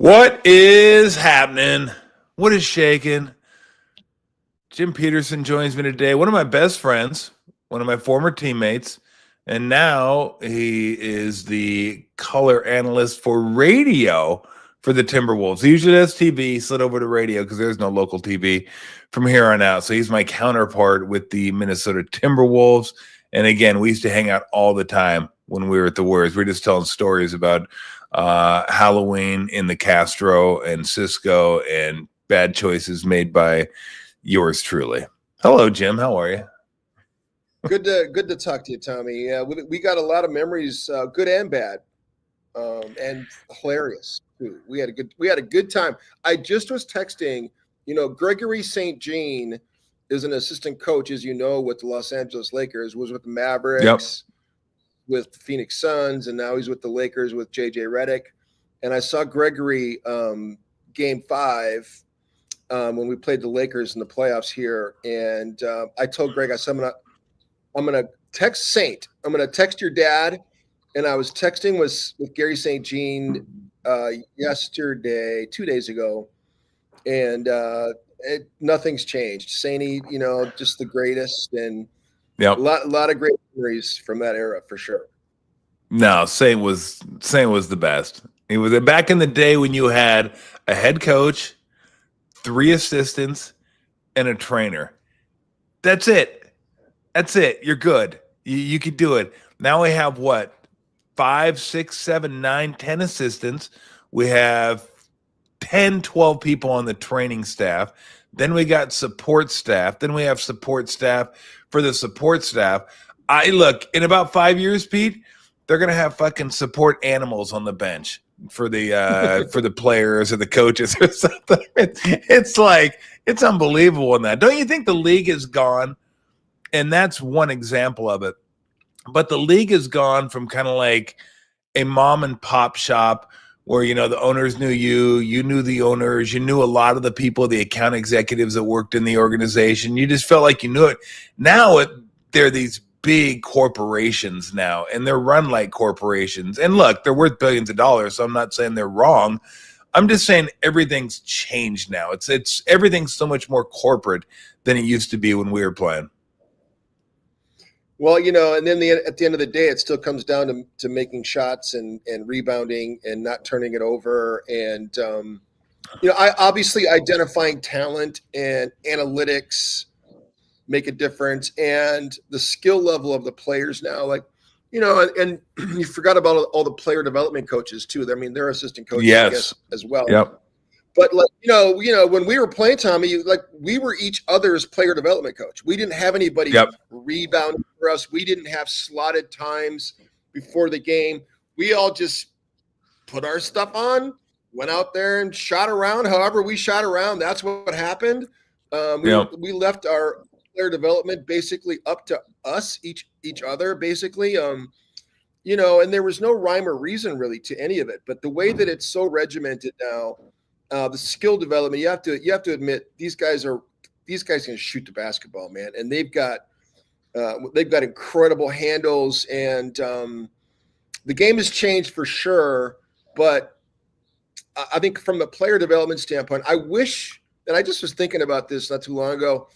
What is happening? What is shaking? Jim Petersen joins me today. One of my best friends, one of my former teammates, and now he is the color analyst for radio for the Timberwolves. He usually does TV, slid over to radio because there's no local TV from here on out. So he's my counterpart with the Minnesota Timberwolves. And again, we used to hang out all the time when we were at the Warriors. We're just telling stories about Halloween in the Castro and Cisco and bad choices made by yours truly. Hello, Jim. How are you? Good to talk to you, Tommy. Yeah, we got a lot of memories, good and bad, and hilarious too. We had a good time. I just was texting. Gregory St. Jean is an assistant coach, as you know, with the Los Angeles Lakers. Was with the Mavericks, with the Phoenix Suns, and now he's with the Lakers with JJ Redick. And I saw Gregory game 5 when we played the Lakers in the playoffs here, and I told Greg, I said, I'm gonna text Saint. I'm gonna text your dad. And I was texting with Gary St. Jean yesterday, 2 days ago, and nothing's changed. Sainty, just the greatest, and a lot of great memories from that era for sure. No, Saint was the best. He was back in the day when you had a head coach, 3 assistants, and a trainer. That's it. You're good. You could do it. Now we have what? 5, 6, 7, 9, 10 assistants. We have 10, 12 people on the training staff. Then we got support staff. Then we have support staff for the support staff. Look, in about 5 years, Pete, they're gonna have fucking support animals on the bench for the for the players or the coaches or something. It's unbelievable in that. Don't you think the league is gone? And that's one example of it. But the league has gone from kind of like a mom and pop shop where, the owners knew you knew the owners, you knew a lot of the people, the account executives that worked in the organization. You just felt like you knew it. Now they're these big corporations now, and they're run like corporations. And look, they're worth billions of dollars, so I'm not saying they're wrong. I'm just saying everything's changed now. It's everything's so much more corporate than it used to be when we were playing. Well, and then at the end of the day, it still comes down to making shots and rebounding and not turning it over. And, I obviously identifying talent and analytics make a difference, and the skill level of the players now, and you forgot about all the player development coaches too. I mean, they're assistant coaches, yes, I guess, as well. Yep. But when we were playing, Tommy, we were each other's player development coach. We didn't have anybody rebounding for us. We didn't have slotted times before the game. We all just put our stuff on, went out there and shot around. However we shot around, that's what happened. We left our player development basically up to us, each other, basically. And there was no rhyme or reason really to any of it. But the way that it's so regimented now. The skill development, you have to admit these guys can shoot the basketball, man, and they've got incredible handles, and the game has changed for sure. But I think from the player development standpoint, I wish, and I just was thinking about this not too long ago,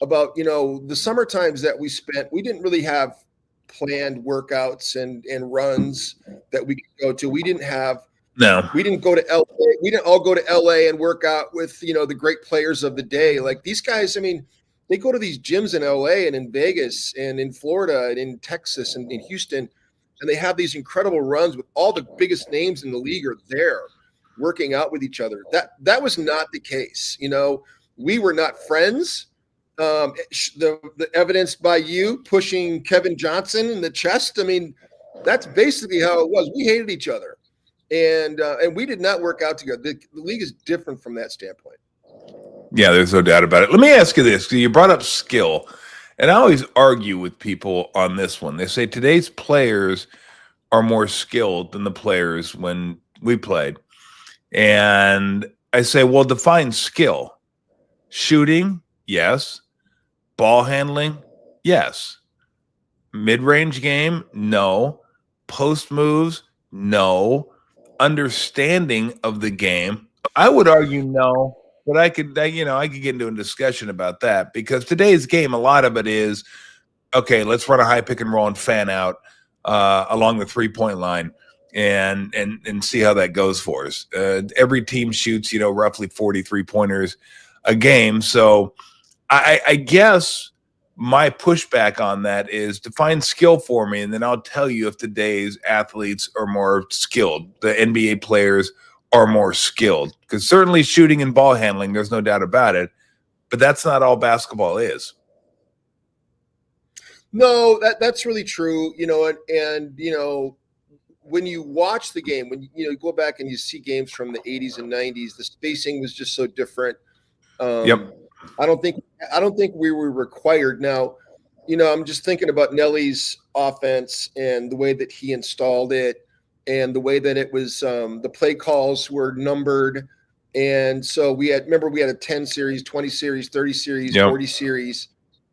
about the summer times that we spent. We didn't really have planned workouts and runs that we could go to. We didn't have. No, we didn't go to LA. We didn't all go to LA and work out with, the great players of the day. Like these guys, I mean, they go to these gyms in LA and in Vegas and in Florida and in Texas and in Houston, and they have these incredible runs with all the biggest names in the league are there working out with each other. That was not the case. We were not friends. The evidence by you pushing Kevin Johnson in the chest. I mean, that's basically how it was. We hated each other. And we did not work out together. The league is different from that standpoint. Yeah, there's no doubt about it. Let me ask you this. You brought up skill, and I always argue with people on this one. They say today's players are more skilled than the players when we played. And I say, well, define skill. Shooting, yes. Ball handling, yes. Mid-range game, no. Post moves, no. understanding of the game? I would argue no, but I could get into a discussion about that, because today's game, a lot of it is, okay, let's run a high pick and roll and fan out along the 3-point line and see how that goes for us. Every team shoots, roughly 43 pointers a game. So I guess my pushback on that is define skill for me, and then I'll tell you if today's athletes are more skilled. The NBA players are more skilled, because certainly shooting and ball handling, there's no doubt about it, but that's not all basketball is. No, that's really true. And when you watch the game, when you go back and you see games from the 80s and 90s, the spacing was just so different. Yep. I don't think we were required. Now, I'm just thinking about Nelly's offense and the way that he installed it, and the way that it was, the play calls were numbered. And so we had a 10 series, 20 series, 30 series, Yep. 40 series.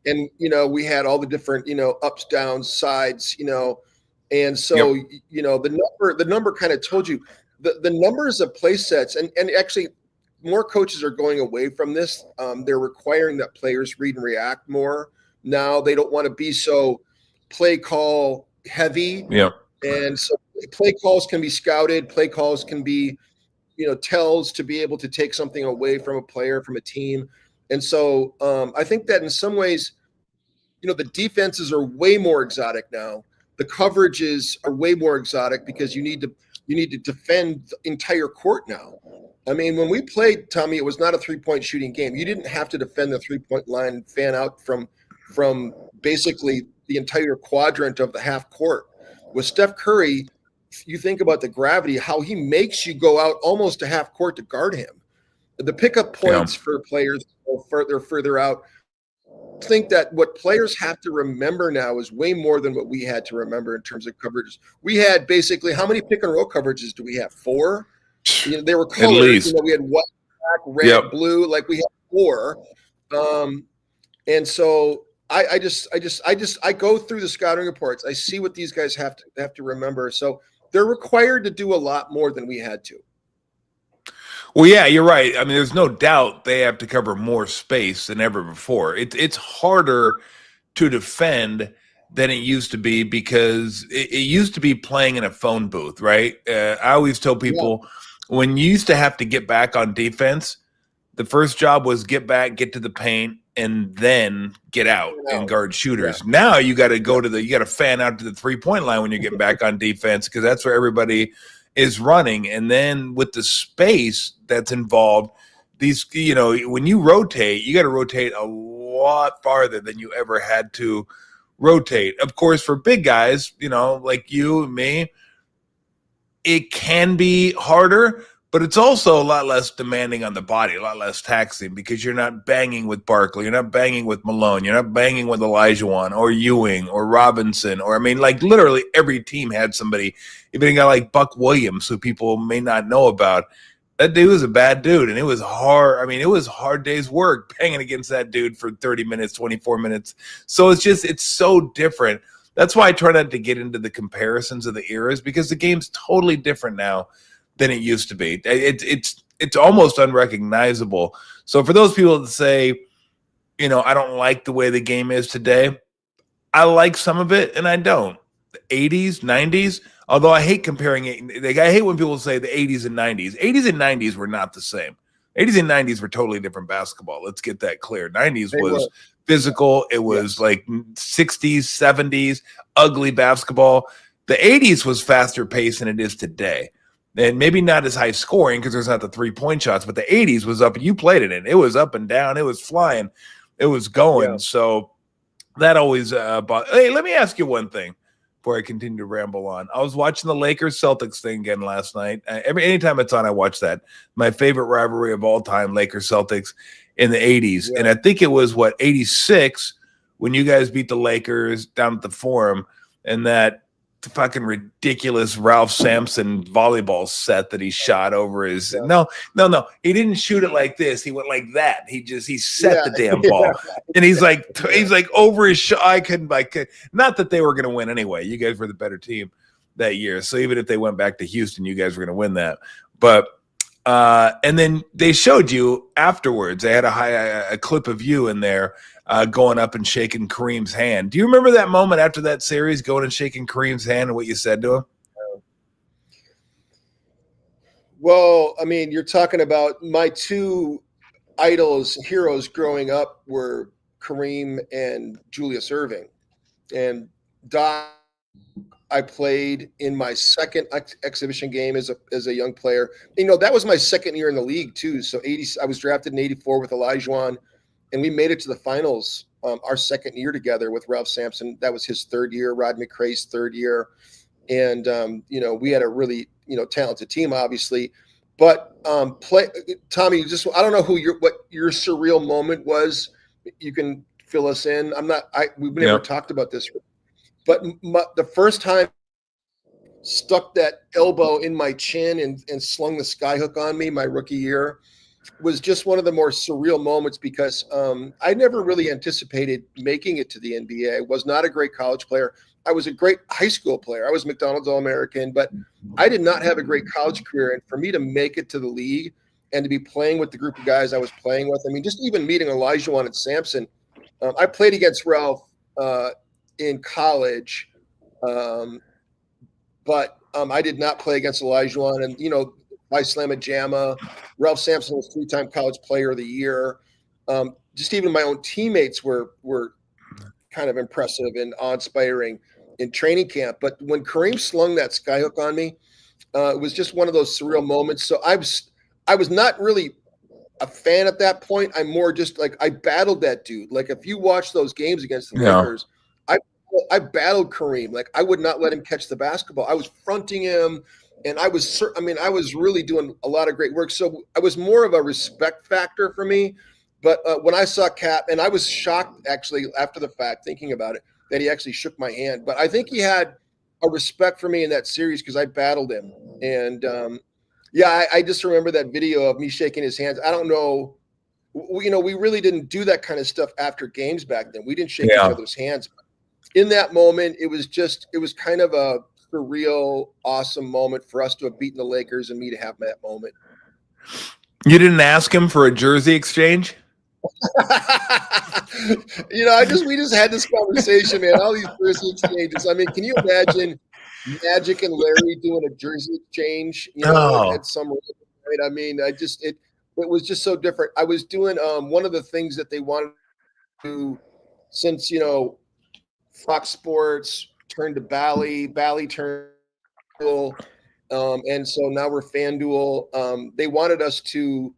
And, we had all the different, ups, downs, sides, and so, Yep. The number kind of told you the numbers of play sets, and actually more coaches are going away from this. They're requiring that players read and react more. Now they don't want to be so play call heavy. Yep. And so play calls can be scouted. Play calls can be, tells to be able to take something away from a player, from a team. And so I think that in some ways, the defenses are way more exotic now. The coverages are way more exotic, because you need to defend the entire court now. I mean, when we played, Tommy, it was not a 3-point shooting game. You didn't have to defend the 3-point line and fan out from basically the entire quadrant of the half court. With Steph Curry, you think about the gravity, how he makes you go out almost to half court to guard him. The pickup points for players go further out. I think that what players have to remember now is way more than what we had to remember in terms of coverages. We had basically, how many pick and roll coverages do we have? 4? They were colored. At least. We had white, black, red, blue. Like, we had 4. And so I go through the scouting reports. I see what these guys have to remember. So they're required to do a lot more than we had to. Well, yeah, you're right. I mean, there's no doubt they have to cover more space than ever before. It's harder to defend than it used to be, because it used to be playing in a phone booth, right? I always tell people, when you used to have to get back on defense, the first job was get back, get to the paint, and then get out and guard shooters. Yeah. Now you got to you got to fan out to the 3-point line when you're getting back on defense, because that's where everybody is running. And then with the space that's involved, these, when you rotate, you got to rotate a lot farther than you ever had to rotate. Of course, for big guys, like you and me, it can be harder, but it's also a lot less demanding on the body, a lot less taxing, because you're not banging with Barkley, you're not banging with Malone, you're not banging with Olajuwon or Ewing or Robinson, or literally every team had somebody, even a guy like Buck Williams, who people may not know about. That dude was a bad dude, and it was hard. I mean, it was hard day's work banging against that dude for 30 minutes, 24 minutes. So it's so different. That's why I try not to get into the comparisons of the eras, because the game's totally different now than it used to be. It's almost unrecognizable. So for those people that say, I don't like the way the game is today, I like some of it and I don't. The 80s, 90s, although I hate comparing it. I hate when people say the 80s and 90s. 80s and 90s were not the same. 80s and 90s were totally different basketball. Let's get that clear. 90s was physical. It was like 60s, 70s, ugly basketball. The 80s was faster paced than it is today. And maybe not as high scoring, because there's not the 3-point shots, but the 80s was up. You played it in. It was up and down. It was flying. It was going. Yeah. So that always hey, let me ask you one thing before I continue to ramble on. I was watching the Lakers-Celtics thing again last night. Anytime it's on, I watch that. My favorite rivalry of all time, Lakers-Celtics in the 80s. Yeah. And I think it was, 86, when you guys beat the Lakers down at the Forum, and that fucking ridiculous Ralph Sampson volleyball set that he shot over his no, he didn't shoot it like this, he went like that. He set the damn ball. And he's like over his shot. I couldn't, not that they were going to win anyway, you guys were the better team, that year. So even if they went back to Houston, you guys were going to win that. But and then they showed you afterwards. They had a clip of you in there going up and shaking Kareem's hand. Do you remember that moment after that series, going and shaking Kareem's hand and what you said to him? Well, I mean, you're talking about my two idols, heroes growing up were Kareem and Julius Erving. And Doc, I played in my second exhibition game as a young player. That was my second year in the league too. So I was drafted in '84 with Olajuwon, and we made it to the finals our second year together with Ralph Sampson. That was his third year. Rod McRae's third year, and we had a really talented team, obviously. But Tommy, I don't know what your surreal moment was. You can fill us in. We've never talked about this, but the first time stuck that elbow in my chin and slung the skyhook on me my rookie year was just one of the more surreal moments because I never really anticipated making it to the NBA. I was not a great college player. I was a great high school player. I was McDonald's All-American, but I did not have a great college career. And for me to make it to the league and to be playing with the group of guys I was playing with, I mean, just even meeting Olajuwon and Sampson, I played against Ralph in college, but I did not play against Olajuwon. And, I Slamma Jamma. Ralph Sampson was 3-time college player of the year. Just even my own teammates were kind of impressive and awe-inspiring in training camp. But when Kareem slung that skyhook on me, it was just one of those surreal moments. So I was not really a fan at that point. I'm more just like I battled that dude. Like if you watch those games against the Lakers, I battled Kareem. Like I would not let him catch the basketball. I was fronting him, and I was really doing a lot of great work. So I was more of a respect factor for me. But when I saw Cap, and I was shocked actually after the fact, thinking about it, that he actually shook my hand. But I think he had a respect for me in that series because I battled him. And I just remember that video of me shaking his hands. I don't know. We really didn't do that kind of stuff after games back then. We didn't shake each other's hands. In that moment, it was kind of a surreal, awesome moment for us to have beaten the Lakers and me to have that moment. You didn't ask him for a jersey exchange? We just had this conversation, man. All these jersey exchanges. I mean, can you imagine Magic and Larry doing a jersey exchange? At some point. I mean, it was just so different. I was doing one of the things that they wanted to do since Fox Sports turned to Bally turned and so now we're FanDuel. They wanted us to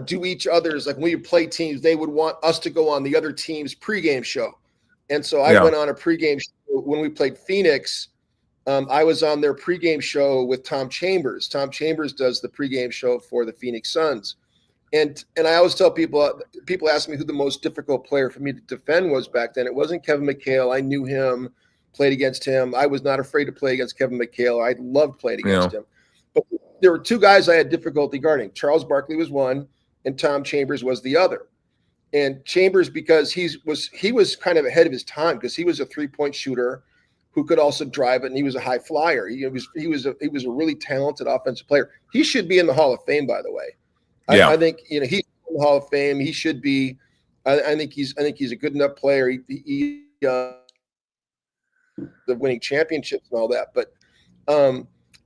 do each other's, like when we play teams, they would want us to go on the other team's pregame show. And so I went on a pregame show when we played Phoenix. I was on their pregame show with Tom Chambers. Tom Chambers does the pregame show for the Phoenix Suns. And I always tell people ask me who the most difficult player for me to defend was back then. It wasn't Kevin McHale. I knew him, played against him. I was not afraid to play against Kevin McHale. I loved playing against him. But there were two guys I had difficulty guarding. Charles Barkley was one, and Tom Chambers was the other. And Chambers, because he was kind of ahead of his time because he was a 3-point shooter who could also drive it, and he was a high flyer. He was a really talented offensive player. He should be in the Hall of Fame, by the way. I think he's in the Hall of Fame. He should be. I think he's a good enough player. He the winning championships and all that. But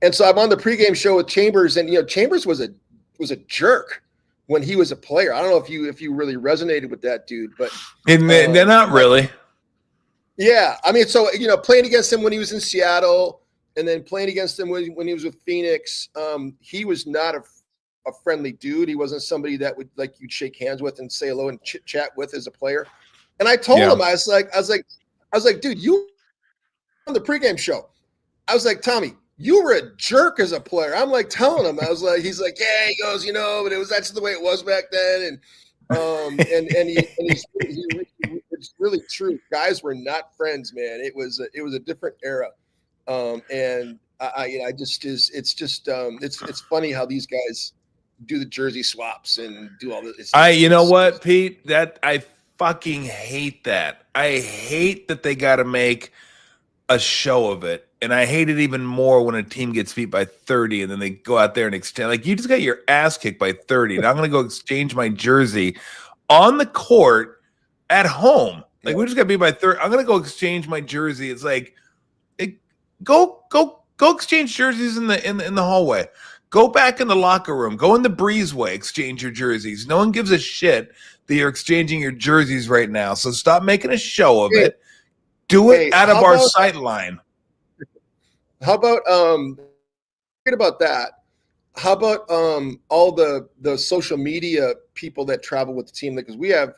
and so I'm on the pregame show with Chambers, and Chambers was a jerk when he was a player. I don't know if you really resonated with that dude, but they're not really. Yeah, I mean, so playing against him when he was in Seattle, and then playing against him when he was with Phoenix, he was not a friendly dude. He wasn't somebody that would you'd shake hands with and say hello and chit chat with as a player. And I told him, I was like, dude, you on the pregame show. I was like, Tommy, you were a jerk as a player. I'm like telling him, he's like, yeah, he goes, but that's the way it was back then. And it's really true. Guys were not friends, man. It was a different era. And it's funny how these guys do the jersey swaps and do all this. What, Pete? That I fucking hate that. I hate that they got to make a show of it. And I hate it even more when a team gets beat by 30 and then they go out there and extend. Like, you just got your ass kicked by 30. And I'm going to go exchange my jersey on the court at home. Like, we just got beat by 30. I'm going to go exchange my jersey. It's like, go exchange jerseys in the hallway. Go back in the locker room. Go in the breezeway. Exchange your jerseys. No one gives a shit that you're exchanging your jerseys right now. So stop making a show of it. Do it out of our sight line. How about forget about that? How about all the social media people that travel with the team? Because we have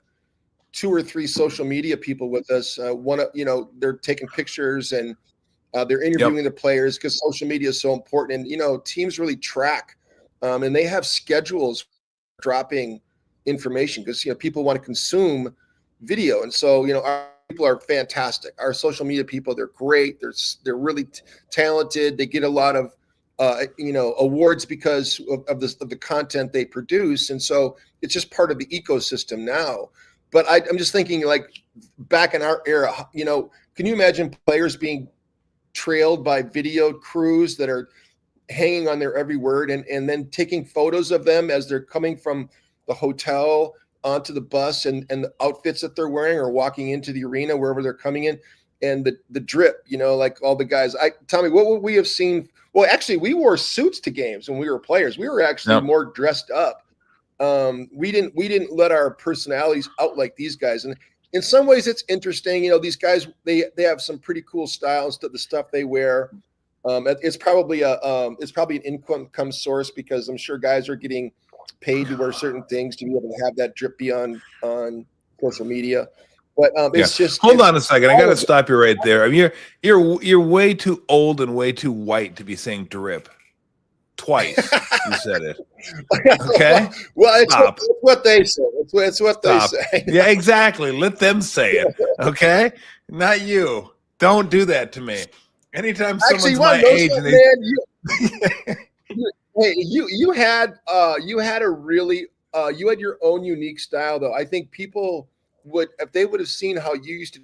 2 or 3 social media people with us. They're taking pictures and they're interviewing the players because social media is so important. And teams really track, and they have schedules dropping information because people want to consume video, and so our people are fantastic. Our social media people, they're great. They're really talented. They get a lot of awards because of the content they produce, and so it's just part of the ecosystem now. But I'm just thinking, like, back in our era, can you imagine players being trailed by video crews that are hanging on their every word and then taking photos of them as they're coming from the hotel onto the bus and the outfits that they're wearing or walking into the arena, wherever they're coming in, and the drip, like all the guys. Tommy, what would we have seen? Well, actually, we wore suits to games when we were players. We were actually more dressed up. We didn't let our personalities out like these guys. And in some ways it's interesting. These guys, they have some pretty cool styles to the stuff they wear. It's probably an income source because I'm sure guys are getting paid to wear certain things to be able to have that drip on social media. But it's just hold on a second. I got to stop you right there. I mean, you're way too old and way too white to be saying drip. Twice you said it. Okay. Well, it's what they say. It's what they say. Yeah, exactly. Let them say it. Okay, not you. Don't do that to me. Anytime someone's my age, and you had a really you had your own unique style, though. I think people would, if they would have seen how you used to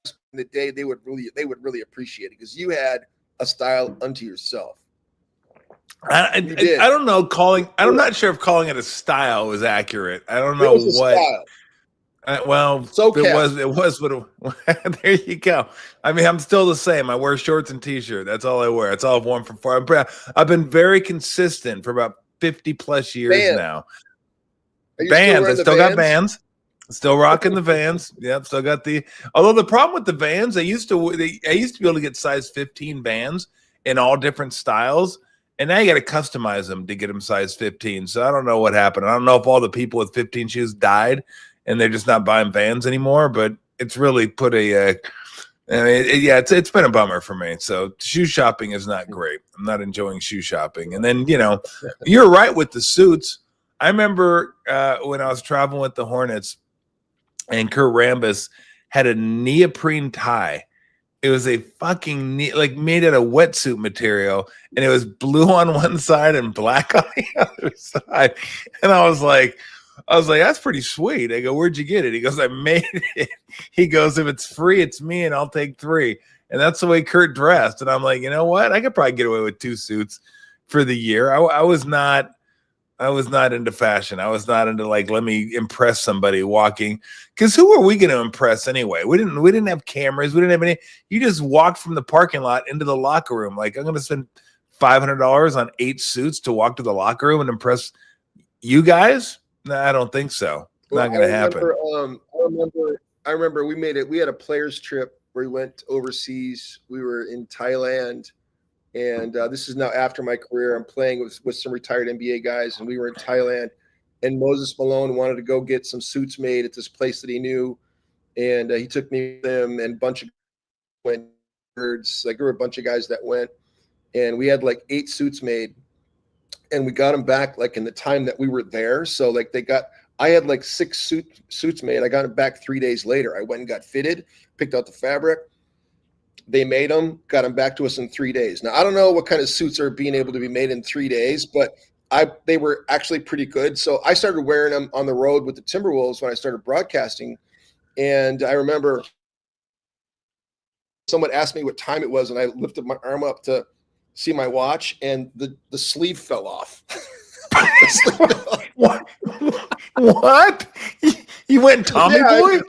in the day, they would really appreciate it because you had a style unto yourself. I don't know. I'm not sure if calling it a style was accurate. I don't know what. It was, but there you go. I mean, I'm still the same. I wear shorts and t-shirt. That's all I wear. That's all I've worn for far. I've been very consistent for about 50 plus years now. Vans. I still got Vans. Still rocking the Vans. Yep. Still got although the problem with the Vans, I used to be able to get size 15 Vans in all different styles. And now you got to customize them to get them size 15. So I don't know what happened. I don't know if all the people with 15 shoes died and they're just not buying Vans anymore, but it's really put it's been a bummer for me. So shoe shopping is not great. I'm not enjoying shoe shopping. And then, you're right with the suits. I remember when I was traveling with the Hornets and Kurt Rambis had a neoprene tie. It was a fucking made out of wetsuit material, and it was blue on one side and black on the other side. And I was like, that's pretty sweet. I go, where'd you get it? He goes, I made it. He goes, if it's free, it's me, and I'll take 3. And that's the way Kurt dressed. And I'm like, you know what? I could probably get away with 2 suits for the year. I was not into fashion. I was not into let me impress somebody walking. Because who are we going to impress anyway? We didn't have cameras. We didn't have any. You just walked from the parking lot into the locker room. Like, I'm going to spend $500 on 8 suits to walk to the locker room and impress you guys? No, I don't think so. Not going to happen. I remember we made it. We had a players trip where we went overseas. We were in Thailand. And this is now after my career. I'm playing with some retired NBA guys, and we were in Thailand. And Moses Malone wanted to go get some suits made at this place that he knew, and he took me with him. And a bunch of went. Like, there were a bunch of guys that went, and we had 8 suits made, and we got them back in the time that we were there. So I had 6 suits made. I got them back 3 days later. I went and got fitted, picked out the fabric. They made them, got them back to us in 3 days. Now, I don't know what kind of suits are being able to be made in 3 days, but they were actually pretty good. So I started wearing them on the road with the Timberwolves when I started broadcasting. And I remember someone asked me what time it was, and I lifted my arm up to see my watch, and the sleeve fell off. What? What? You went Tommy Boy?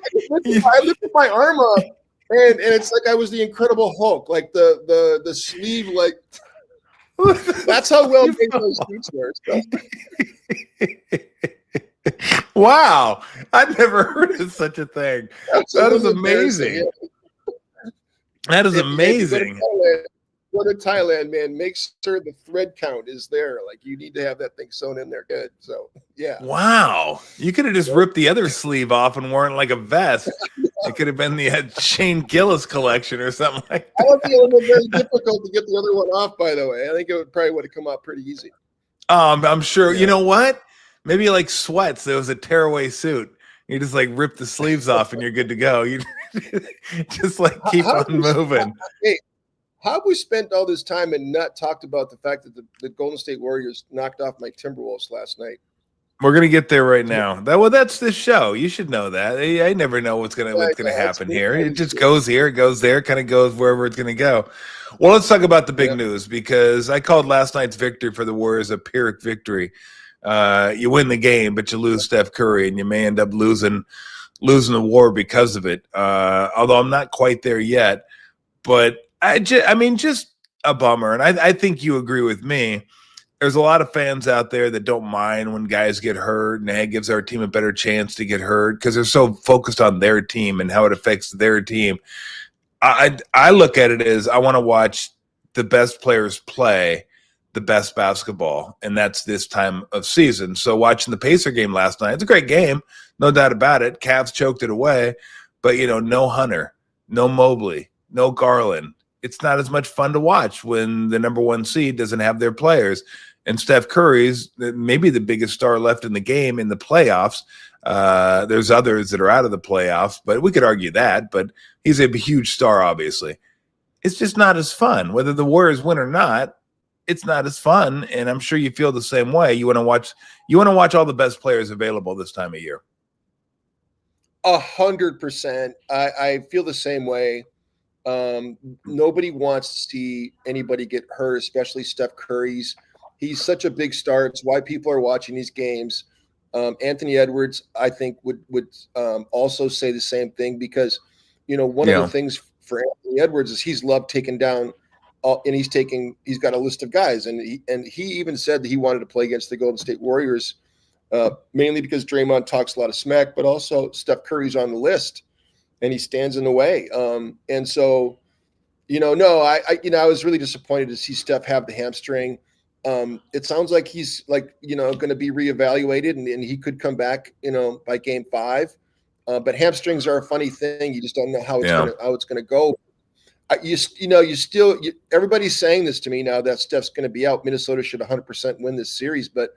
I lifted my arm up, and it's like I was the Incredible Hulk, like the sleeve, like that's how well made those sleeves were. So. Wow, I've never heard of such a thing. That is amazing. Yeah. That is amazing. Go to Thailand, man. Make sure the thread count is there. Like, you need to have that thing sewn in there good. So, yeah. Wow. You could have just ripped the other sleeve off and worn like a vest. It could have been the Shane Gillis collection or something like that. I would be a little very difficult to get the other one off, by the way. I think it would have come out pretty easy. I'm sure. Yeah. You know what? Maybe like Sweats. There was a tearaway suit. You just like rip the sleeves off and you're good to go. You just like keep on moving. How have we spent all this time and not talked about the fact that the Golden State Warriors knocked off my Timberwolves last night? We're gonna get there right now. That's the show. You should know that. I never know what's gonna happen here. It just goes here, it goes there, kind of goes wherever it's gonna go. Well, let's talk about the big news, because I called last night's victory for the Warriors a Pyrrhic victory. You win the game, but you lose Steph Curry, and you may end up losing the war because of it. Although I'm not quite there yet, but I mean, just a bummer. And I think you agree with me. There's a lot of fans out there that don't mind when guys get hurt, and it gives our team a better chance to get hurt because they're so focused on their team and how it affects their team. I look at it as I want to watch the best players play the best basketball, and that's this time of season. So watching the Pacer game last night, it's a great game, no doubt about it. Cavs choked it away, but, no Hunter, no Mobley, no Garland. It's not as much fun to watch when the number one seed doesn't have their players. And Steph Curry's maybe the biggest star left in the game in the playoffs. There's others that are out of the playoffs, but we could argue that. But he's a huge star, obviously. It's just not as fun. Whether the Warriors win or not, it's not as fun. And I'm sure you feel the same way. You want to watch all the best players available this time of year. 100%. I feel the same way. Nobody wants to see anybody get hurt, especially Steph Curry. He's such a big star. It's why people are watching these games. Anthony Edwards, I think, would also say the same thing, because, one of the things for Anthony Edwards is he's loved taking down, and he's got a list of guys, and he even said that he wanted to play against the Golden State Warriors, mainly because Draymond talks a lot of smack, but also Steph Curry's on the list. And he stands in the way. And so, I was really disappointed to see Steph have the hamstring. It sounds like he's going to be reevaluated, and he could come back, by game 5. But hamstrings are a funny thing. You just don't know how it's going to go. Everybody's saying this to me now that Steph's going to be out. Minnesota should 100% win this series, but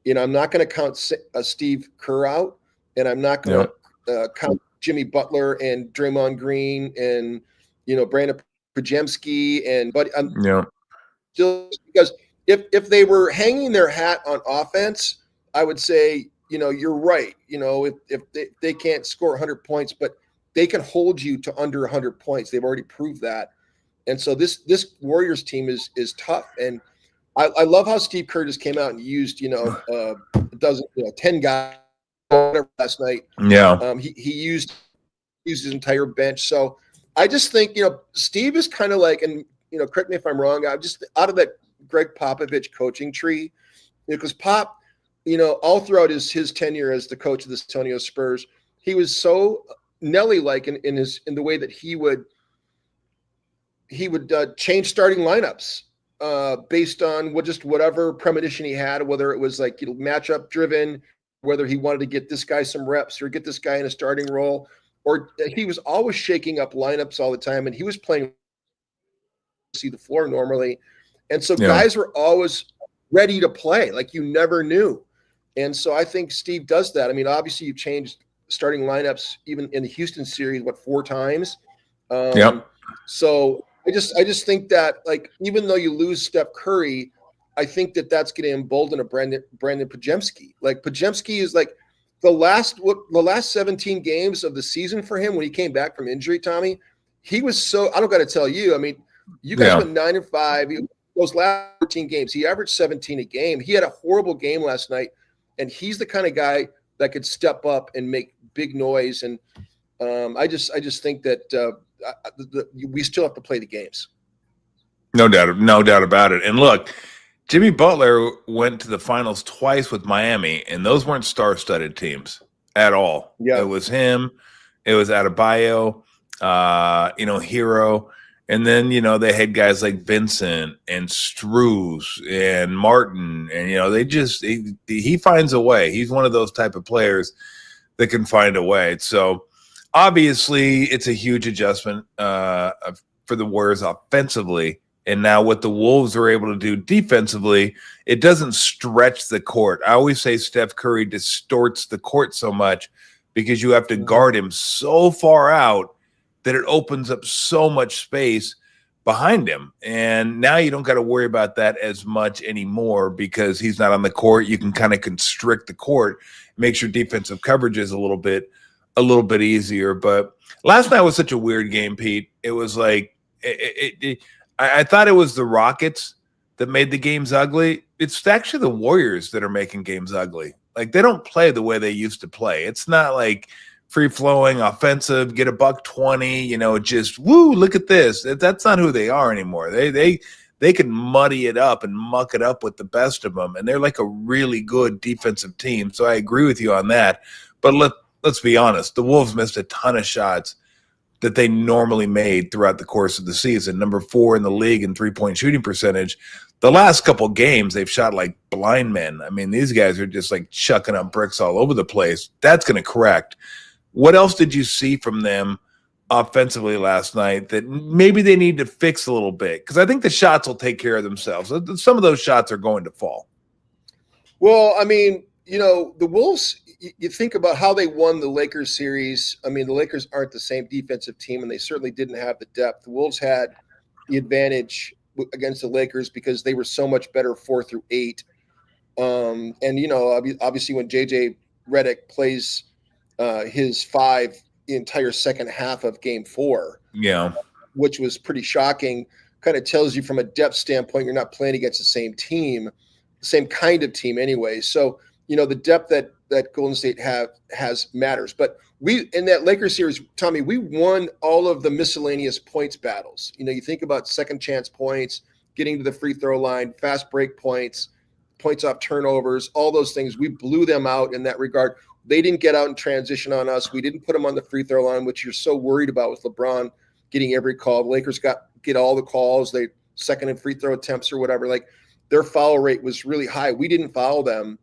I'm not going to count Steve Kerr out, and I'm not going to count Jimmy Butler and Draymond Green and Brandon Pajemski but I'm still, because if they were hanging their hat on offense, I would say you're right. If they can't score 100 points, but they can hold you to under 100 points. They've already proved that, and so this Warriors team is tough. And I love how Steve Kerr just came out and used 10 guys last night. He used his entire bench. So I just think Steve is kind of like, and correct me if I'm wrong, I'm just out of that Greg Popovich coaching tree, because Pop, all throughout his tenure as the coach of the San Antonio Spurs, he was so Nelly-like in the way that he would change starting lineups based on whatever premonition he had, whether it was matchup driven, whether he wanted to get this guy some reps or get this guy in a starting role, or he was always shaking up lineups all the time, and he was playing see the floor normally. And so guys were always ready to play, like you never knew. And so I think Steve does that. I mean, obviously you've changed starting lineups even in the Houston series, 4 times. So I just think that even though you lose Steph Curry, I think that's going to embolden a Brandon Pajemski. Pajemski is the last 17 games of the season for him when he came back from injury, Tommy. he was so, I don't got to tell you, I mean, you guys went 9-5. Those last 14 games, he averaged 17 a game. He had a horrible game last night, and he's the kind of guy that could step up and make big noise. And I just think that we still have to play the games. No doubt about it. And look, Jimmy Butler went to the finals twice with Miami, and those weren't star-studded teams at all. Yeah. It was him, it was Adebayo, Hero, and then they had guys like Vincent and Struz and Martin, and they just he finds a way. He's one of those type of players that can find a way. So obviously, it's a huge adjustment for the Warriors offensively. And now what the Wolves are able to do defensively, it doesn't stretch the court. I always say Steph Curry distorts the court so much because you have to guard him so far out that it opens up so much space behind him. And now you don't got to worry about that as much anymore because he's not on the court. You can kind of constrict the court, makes your defensive coverages a little bit easier. But last night was such a weird game, Pete. It was like I thought it was the Rockets that made the games ugly. It's actually the Warriors that are making games ugly. Like they don't play the way they used to play. It's not like free-flowing, offensive, get a $120, just woo, look at this. That's not who they are anymore. They can muddy it up and muck it up with the best of them, and they're like a really good defensive team. So I agree with you on that. But let's be honest, the Wolves missed a ton of shots that they normally made throughout the course of the season. Number 4 in the league in three-point shooting percentage. The last couple games, they've shot like blind men. I mean, these guys are just like chucking up bricks all over the place. That's going to correct. What else did you see from them offensively last night that maybe they need to fix a little bit? Because I think the shots will take care of themselves. Some of those shots are going to fall. Well, I mean, the Wolves, you think about how they won the Lakers series. I mean, the Lakers aren't the same defensive team, and they certainly didn't have the depth. The Wolves had the advantage against the Lakers because they were so much better 4 through 8. And, obviously when JJ Redick plays his 5 the entire second half of game 4, which was pretty shocking, kind of tells you from a depth standpoint, you're not playing against the same team, the same kind of team anyway. So, the depth that Golden State has matters. But in that Lakers series, Tommy, we won all of the miscellaneous points battles. You think about second chance points, getting to the free throw line, fast break points, points off turnovers, all those things. We blew them out in that regard. They didn't get out in transition on us. We didn't put them on the free throw line, which you're so worried about with LeBron getting every call. The Lakers get all the calls. They second and free throw attempts or whatever. Like their foul rate was really high. We didn't foul them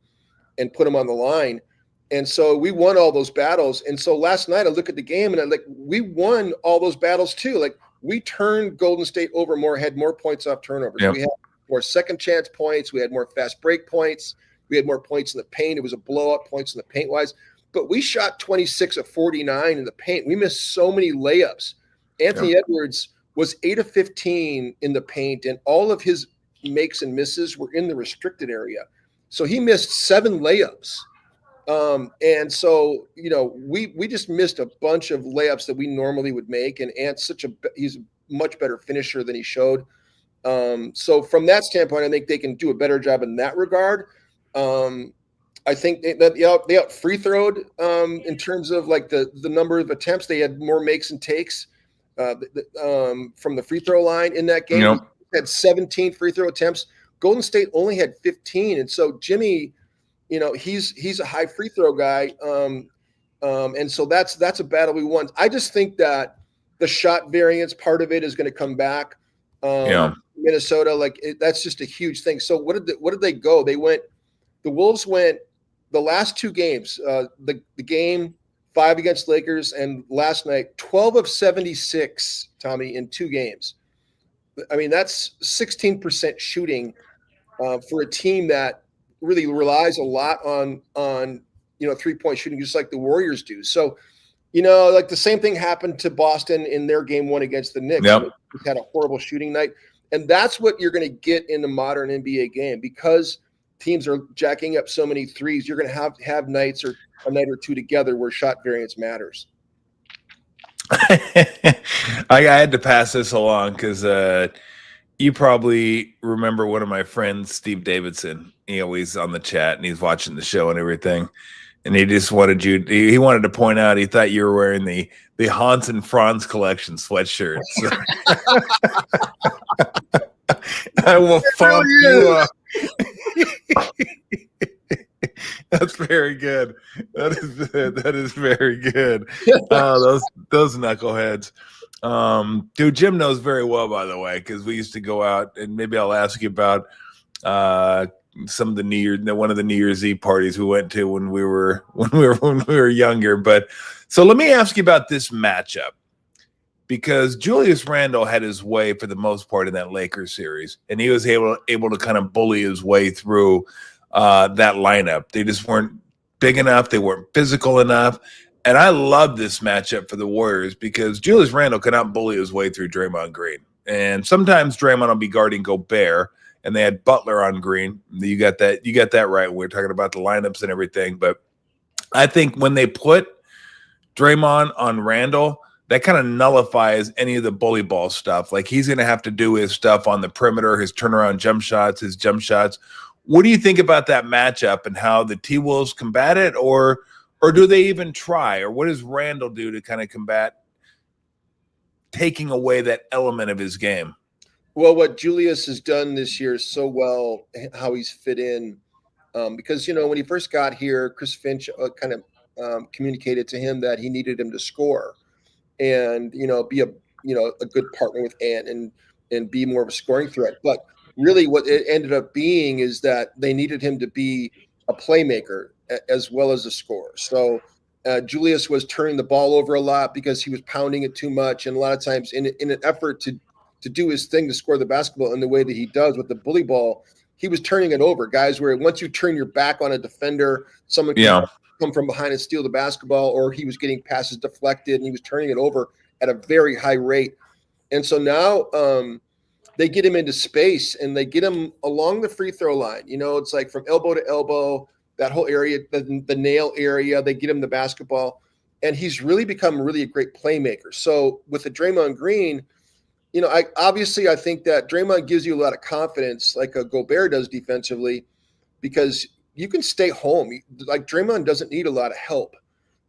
and put them on the line. And so we won all those battles. And so last night I look at the game and we won all those battles too. Like we turned Golden State over more, had more points off turnovers. Yep. We had more second chance points. We had more fast break points. We had more points in the paint. It was a blow up points in the paint wise, but we shot 26 of 49 in the paint. We missed so many layups. Anthony Edwards was 8 of 15 in the paint, and all of his makes and misses were in the restricted area. So he missed 7 layups. And so, we just missed a bunch of layups that we normally would make. And Ant's he's a much better finisher than he showed. So from that standpoint, I think they can do a better job in that regard. I think they out free throwed in terms of like the number of attempts. They had more makes and takes from the free throw line in that game. Yep. He had 17 free throw attempts. Golden State only had 15. And so Jimmy, he's a high free throw guy. And so that's a battle we won. I just think that the shot variance part of it is going to come back. Minnesota, that's just a huge thing. So what did they go? The Wolves went the last 2 games, the game 5 against Lakers and last night, 12 of 76, Tommy, in 2 games. I mean, that's 16% shooting for a team that really relies a lot on 3-point shooting, just like the Warriors do. So, the same thing happened to Boston in their game 1 against the Knicks. Yep. They had a horrible shooting night. And that's what you're going to get in the modern NBA game because teams are jacking up so many threes. You're going to have nights or a night or 2 together where shot variance matters. I had to pass this along because you probably remember one of my friends, Steve Davidson. He always on the chat and he's watching the show and everything. And he just wanted he wanted to point out he thought you were wearing the Hans and Franz collection sweatshirt. So I will fump you up. That's very good. That is very good. Those knuckleheads. Dude, Jim knows very well, by the way, because we used to go out, and maybe I'll ask you about some of the one of the New Year's Eve parties we went to when we were younger. But so let me ask you about this matchup, because Julius Randle had his way for the most part in that Lakers series, and he was able to kind of bully his way through that lineup. They just weren't big enough. They weren't physical enough. And I love this matchup for the Warriors because Julius Randle cannot bully his way through Draymond Green. And sometimes Draymond will be guarding Gobert, and they had Butler on Green. You got that right. We're talking about the lineups and everything. But I think when they put Draymond on Randle, that kind of nullifies any of the bully ball stuff. Like, he's going to have to do his stuff on the perimeter, his turnaround jump shots, his jump shots. What do you think about that matchup and how the T-Wolves combat it, or do they even try? Or what does Randle do to kind of combat taking away that element of his game? Well, what Julius has done this year so well, how he's fit in, because, when he first got here, Chris Finch kind of communicated to him that he needed him to score and, be a good partner with Ant and be more of a scoring threat. But really what it ended up being is that they needed him to be a playmaker as well as a scorer. So Julius was turning the ball over a lot because he was pounding it too much. And a lot of times in an effort to do his thing to score the basketball in the way that he does with the bully ball, he was turning it over. Guys, where once you turn your back on a defender, someone can come from behind and steal the basketball, or he was getting passes deflected and he was turning it over at a very high rate. And so now they get him into space and they get him along the free throw line. It's like from elbow to elbow, that whole area, the nail area, they get him the basketball. And he's really become a great playmaker. So with the Draymond Green, I think that Draymond gives you a lot of confidence, like a Gobert does defensively, because you can stay home. Like, Draymond doesn't need a lot of help.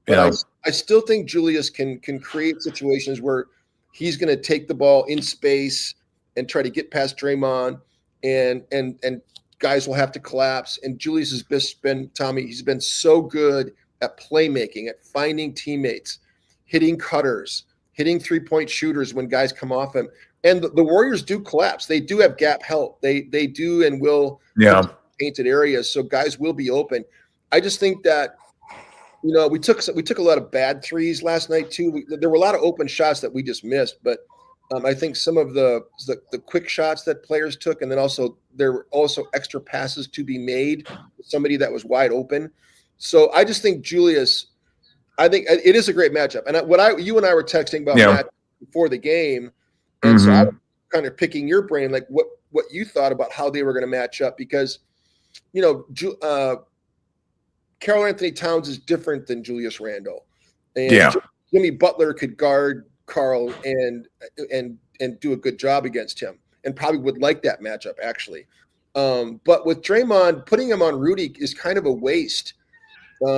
But I still think Julius can create situations where he's going to take the ball in space and try to get past Draymond, and guys will have to collapse. And Julius has been, Tommy, he's been so good at playmaking, at finding teammates, hitting cutters, hitting three-point shooters when guys come off him. And the Warriors do collapse. They do have gap help. They do and will painted areas, so guys will be open. I just think that we took a lot of bad threes last night too. There were a lot of open shots that we just missed, but I think some of the quick shots that players took, and then there were also extra passes to be made, somebody that was wide open. So I just think Julius, I think it is a great matchup. And you and I were texting about matchup before the game, and so I was kind of picking your brain, like what you thought about how they were going to match up, because Karl Anthony Towns is different than Julius Randle, and Jimmy Butler could guard Karl and do a good job against him, and probably would like that matchup actually. But with Draymond, putting him on Rudy is kind of a waste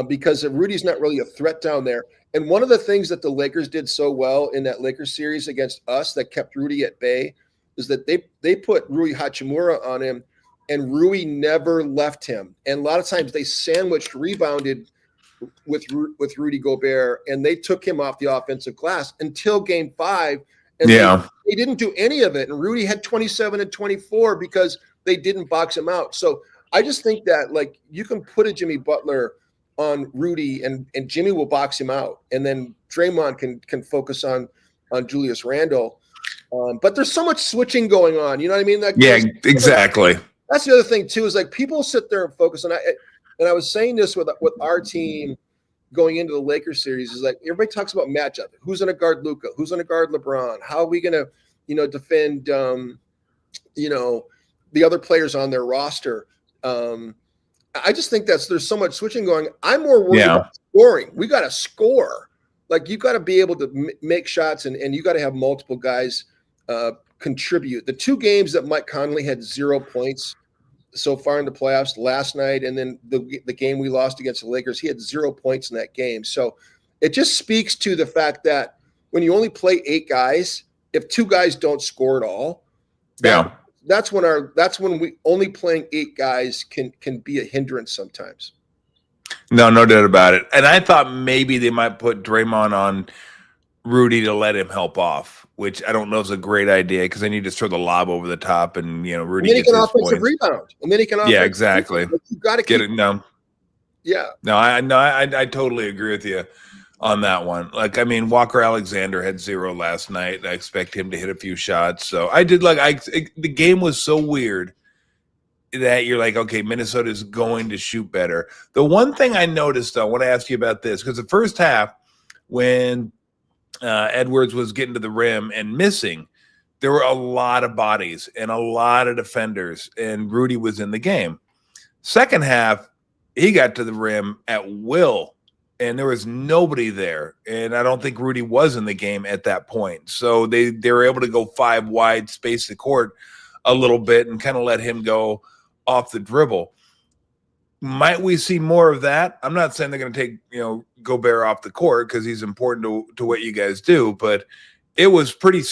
because Rudy's not really a threat down there. And one of the things that the Lakers did so well in that Lakers series against us that kept Rudy at bay is that they put Rui Hachimura on him, and Rui never left him. And a lot of times they rebounded with Rudy Gobert, and they took him off the offensive glass until Game 5. And they didn't do any of it. And Rudy had 27 and 24 because they didn't box him out. So I just think that, like, you can put a Jimmy Butler on Rudy, and Jimmy will box him out, and then Draymond can focus on Julius Randle. But there's so much switching going on. You know what I mean? Exactly. That's the other thing too, is like people sit there and focus on. And I was saying this with our team going into the Lakers series, is like everybody talks about matchup. Who's going to guard Luka? Who's going to guard LeBron? How are we going to, defend, the other players on their roster? I just think there's so much switching going. I'm more worried about scoring. We got to score. like you got to be able to make shots, and you got to have multiple guys contribute. The 2 games that Mike Conley had 0 points so far in the playoffs, last night and then the game we lost against the Lakers, he had 0 points in that game. So it just speaks to the fact that when you only play 8 guys, if 2 guys don't score at all, that's when we only playing 8 guys can be a hindrance sometimes. No doubt about it. And I thought maybe they might put Draymond on Rudy to let him help off, which I don't know is a great idea because then you just throw the lob over the top and Rudy gets his offensive points. Rebound. And then he can exactly. You got to get it. No. Yeah. No, I totally agree with you on that one. Like, I mean, Walker Alexander had 0 last night. I expect him to hit a few shots. So I did the game was so weird that you're like, okay, Minnesota is going to shoot better. The one thing I noticed, though, I want to ask you about this, because the first half, when Edwards was getting to the rim and missing, there were a lot of bodies and a lot of defenders, and Rudy was in the game. Second half, he got to the rim at will, and there was nobody there. And I don't think Rudy was in the game at that point. So they were able to go 5 wide, space the court a little bit, and kind of let him go off the dribble. Might we see more of that? I'm not saying they're going to take Gobert off the court because he's important to what you guys do, but it was pretty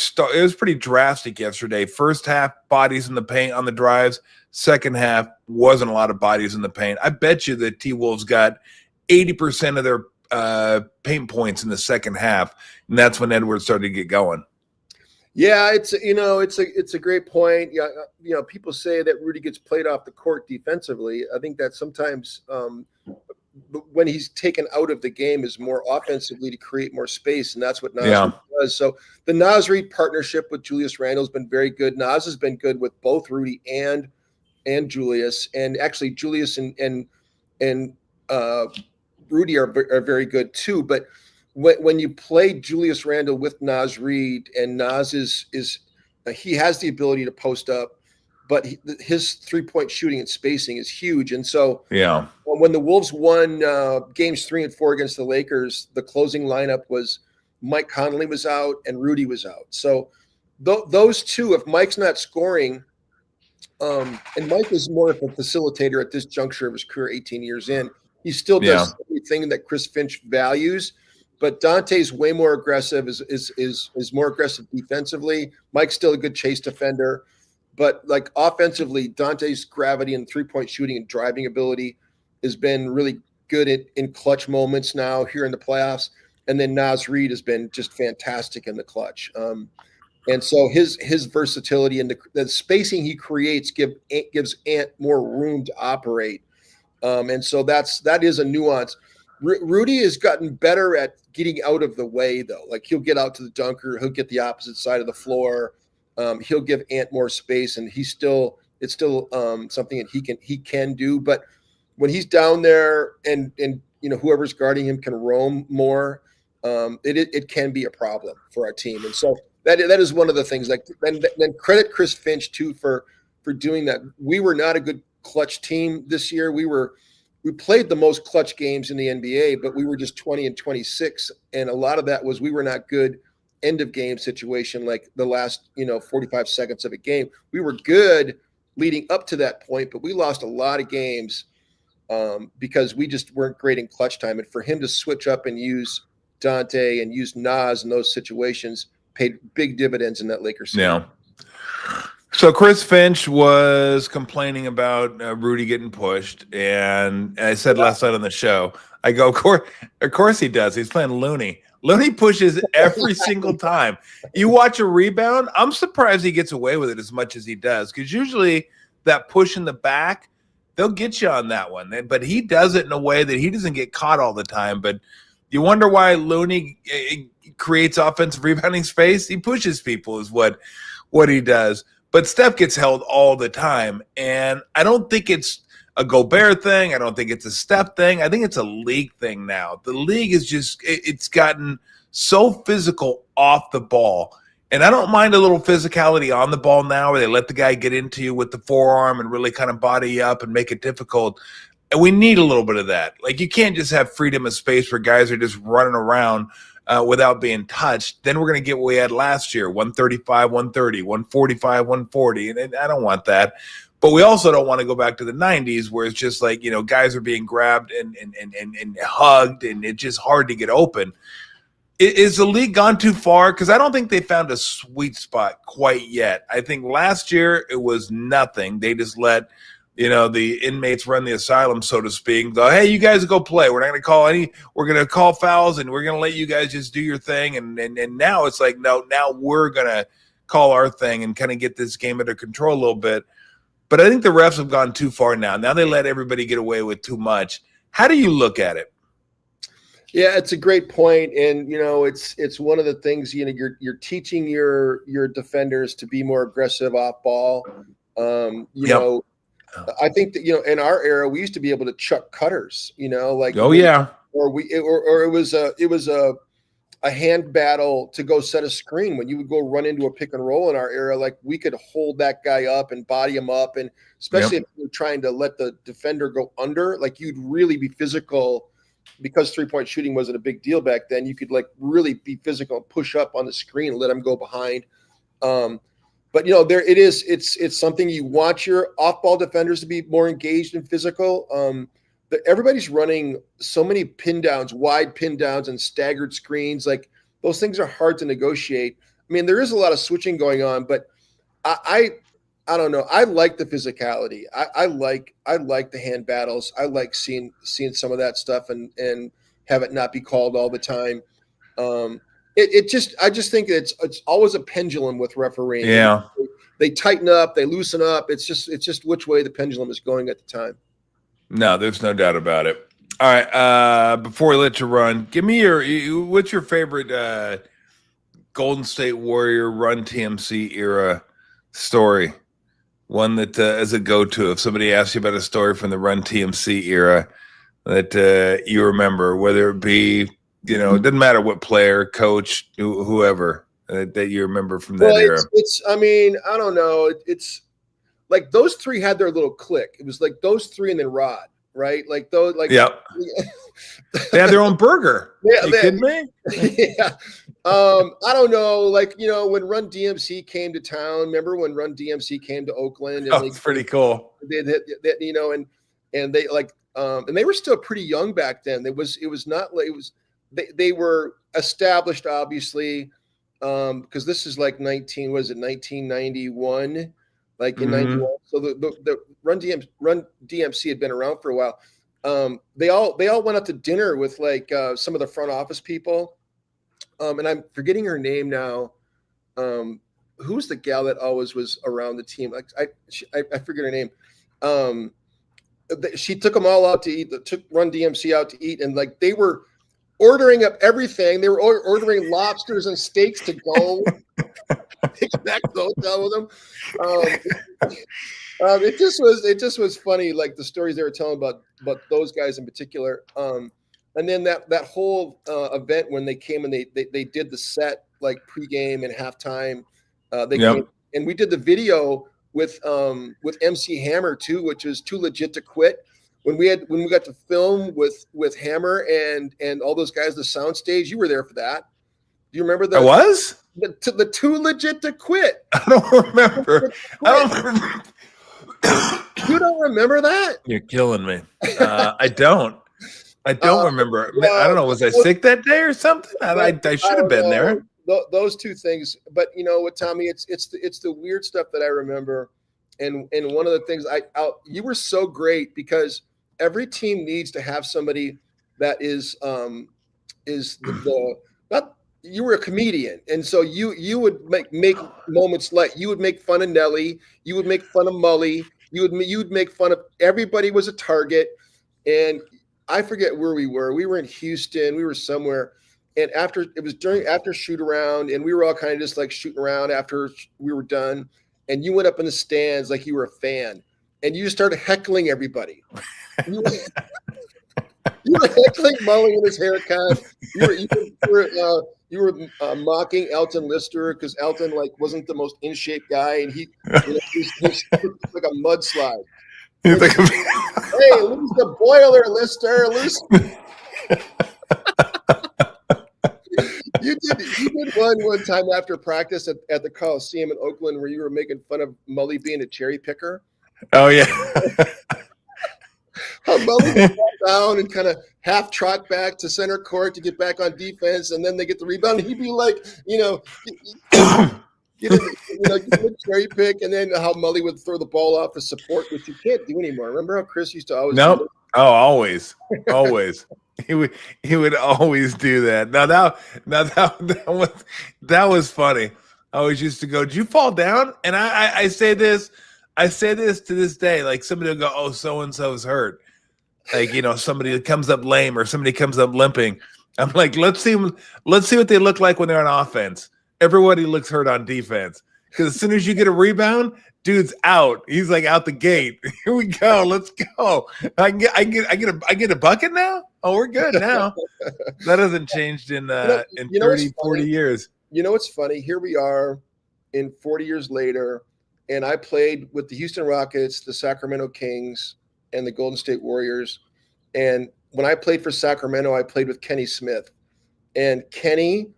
drastic yesterday. First half, bodies in the paint on the drives. Second half, wasn't a lot of bodies in the paint. I bet you that T-Wolves got 80% of their paint points in the second half, and that's when Edwards started to get going. Yeah, it's a great point. Yeah, people say that Rudy gets played off the court defensively. I think that sometimes when he's taken out of the game is more offensively to create more space, and that's what Nas does. So the Nas Reed partnership with Julius Randle has been very good. Nas has been good with both Rudy and Julius, and actually Julius and Rudy are very good too. But when you play Julius Randle with Nas Reed, and Nas is he has the ability to post up, but his 3-point shooting and spacing is huge. And so when the Wolves won games 3 and 4 against the Lakers, the closing lineup was Mike Conley was out and Rudy was out. So those two, if Mike's not scoring, and Mike is more of a facilitator at this juncture of his career, 18 years in, he still does everything that Chris Finch values. But Dante's way more aggressive, is more aggressive defensively. Mike's still a good chase defender. But like offensively, Dante's gravity and 3-point shooting and driving ability has been really good in clutch moments now here in the playoffs. And then Nas Reed has been just fantastic in the clutch. And so his versatility and the spacing he creates gives Ant more room to operate. And so that is a nuance. Rudy has gotten better at getting out of the way, though. Like he'll get out to the dunker, he'll get the opposite side of the floor. He'll give Ant more space, and it's still something that he can do. But when he's down there and whoever's guarding him can roam more, it can be a problem for our team. And so that is one of the things. Like then credit Chris Finch too for doing that. We were not a good clutch team this year. We played the most clutch games in the NBA, but we were just 20 and 26. And a lot of that was we were not good end of game situation, like the last, 45 seconds of a game. We were good leading up to that point, but we lost a lot of games because we just weren't great in clutch time. And for him to switch up and use Dante and use Nas in those situations paid big dividends in that Lakers series. Yeah. So Chris Finch was complaining about Rudy getting pushed, and I said last night on the show, I go, of course he does. He's playing Looney. Looney pushes every single time. You watch a rebound, I'm surprised he gets away with it as much as he does, because usually that push in the back, they'll get you on that one. But he does it in a way that he doesn't get caught all the time. But you wonder why Looney creates offensive rebounding space? He pushes people is what he does. But Steph gets held all the time, and I don't think it's a Gobert thing. I don't think it's a Steph thing. I think it's a league thing now. The league is just – it's gotten so physical off the ball. And I don't mind a little physicality on the ball now where they let the guy get into you with the forearm and really kind of body you up and make it difficult. And we need a little bit of that. Like you can't just have freedom of space where guys are just running around without being touched, then we're going to get what we had last year, 135, 130, 145, 140. And I don't want that. But we also don't want to go back to the 90s where it's just like, guys are being grabbed and hugged, and it's just hard to get open. Is the league gone too far? Because I don't think they found a sweet spot quite yet. I think last year it was nothing. They just let, the inmates run the asylum, so to speak. Go, hey, you guys go play. We're not going to call any. We're going to call fouls, and we're going to let you guys just do your thing. And now it's like, no, now we're going to call our thing and kind of get this game under control a little bit. But I think the refs have gone too far now. Now they let everybody get away with too much. How do you look at it? Yeah, it's a great point, and it's one of the things you're teaching your defenders to be more aggressive off ball. Know, I think that in our era we used to be able to chuck cutters. Like or it was a hand battle to go set a screen when you would go run into a pick and roll in our era. Like we could hold that guy up and body him up, and especially if you're trying to let the defender go under, like you'd really be physical. Because 3-point shooting wasn't a big deal back then, you could like really be physical and push up on the screen and let them go behind. But there it is. It's something you want your off-ball defenders to be more engaged and physical. Everybody's running so many pin downs, wide pin downs, and staggered screens. Like those things are hard to negotiate. I mean, there is a lot of switching going on, but I don't know. I like the physicality. I like the hand battles. I like seeing some of that stuff and have it not be called all the time. I just think it's always a pendulum with refereeing. Yeah, they tighten up, they loosen up. It's just which way the pendulum is going at the time. No, there's no doubt about it. All right, before we let you run, give me what's your favorite Golden State Warrior Run TMC era story? One that as a go-to, if somebody asks you about a story from the Run TMC era that you remember, whether it be, it doesn't matter what player, coach, whoever that you remember from that era. I mean, I don't know. It's like those three had their little clique. It was like those three and then Rod, right? Like those, like they had their own burger. Yeah, you kidding me? Yeah. I don't know, like when Run DMC came to town. Remember when Run DMC came to Oakland? And it's pretty cool. They and they like and they were still pretty young back then. It was not like they were established, obviously, because this is like 1991, like in 91. So the Run DMC had been around for a while. They all went out to dinner with like some of the front office people. And I'm forgetting her name now. Who's the gal that always was around the team? Like I forget her name. She took them all out to eat. Took Run DMC out to eat, and like they were ordering up everything. They were ordering lobsters and steaks to go. Take back to the hotel with them. It just was funny, like the stories they were telling about those guys in particular. And then that whole event when they came and they did the set like pregame and halftime, came, and we did the video with MC Hammer too, which was Too Legit to Quit. When we got to film with Hammer and all those guys, the soundstage, you were there for that. Do you remember that? I was the Too Legit to Quit. I don't remember. You don't remember that? You're killing me. I don't remember. I don't know. Was I sick that day or something? I should have been there. Those two things. But you know what, Tommy? It's the weird stuff that I remember. And one of the things you were so great because every team needs to have somebody that is you were a comedian, and so you would make moments like you would make fun of Nelly, you would make fun of Mully, you would make fun of everybody was a target, and I forget where we were. We were in Houston. We were somewhere. And after shoot around, and we were all kind of just like shooting around after we were done. And you went up in the stands like you were a fan, and you just started heckling everybody. You were heckling Mully in his haircut. You were mocking Elton Lister because Elton wasn't the most in shape guy, and he's like a mudslide. Hey, lose the boiler, Lister. Lose. You did one time after practice at the Coliseum in Oakland where you were making fun of Mully being a cherry picker. Oh yeah. How Mully would fall down and kind of half trot back to center court to get back on defense, and then they get the rebound. And he'd be like, get a cherry pick, and then how Mully would throw the ball off the support, which you can't do anymore. Remember how Chris used to always do Nope. Oh, always. He would always do that. Now that was funny. I always used to go, "Did you fall down?" And I say this to this day. Like somebody will go, "Oh, so and so's hurt." Like somebody that comes up lame or somebody comes up limping. I'm like, let's see what they look like when they're on offense. Everybody looks hurt on defense because as soon as you get a rebound, dude's out. He's like out the gate. Here we go. Let's go. I get a bucket now. Oh, we're good now. That hasn't changed in 30, 40 years. You know what's funny? Here we are in 40 years later, and I played with the Houston Rockets, the Sacramento Kings, and the Golden State Warriors. And when I played for Sacramento, I played with Kenny Smith. And Kenny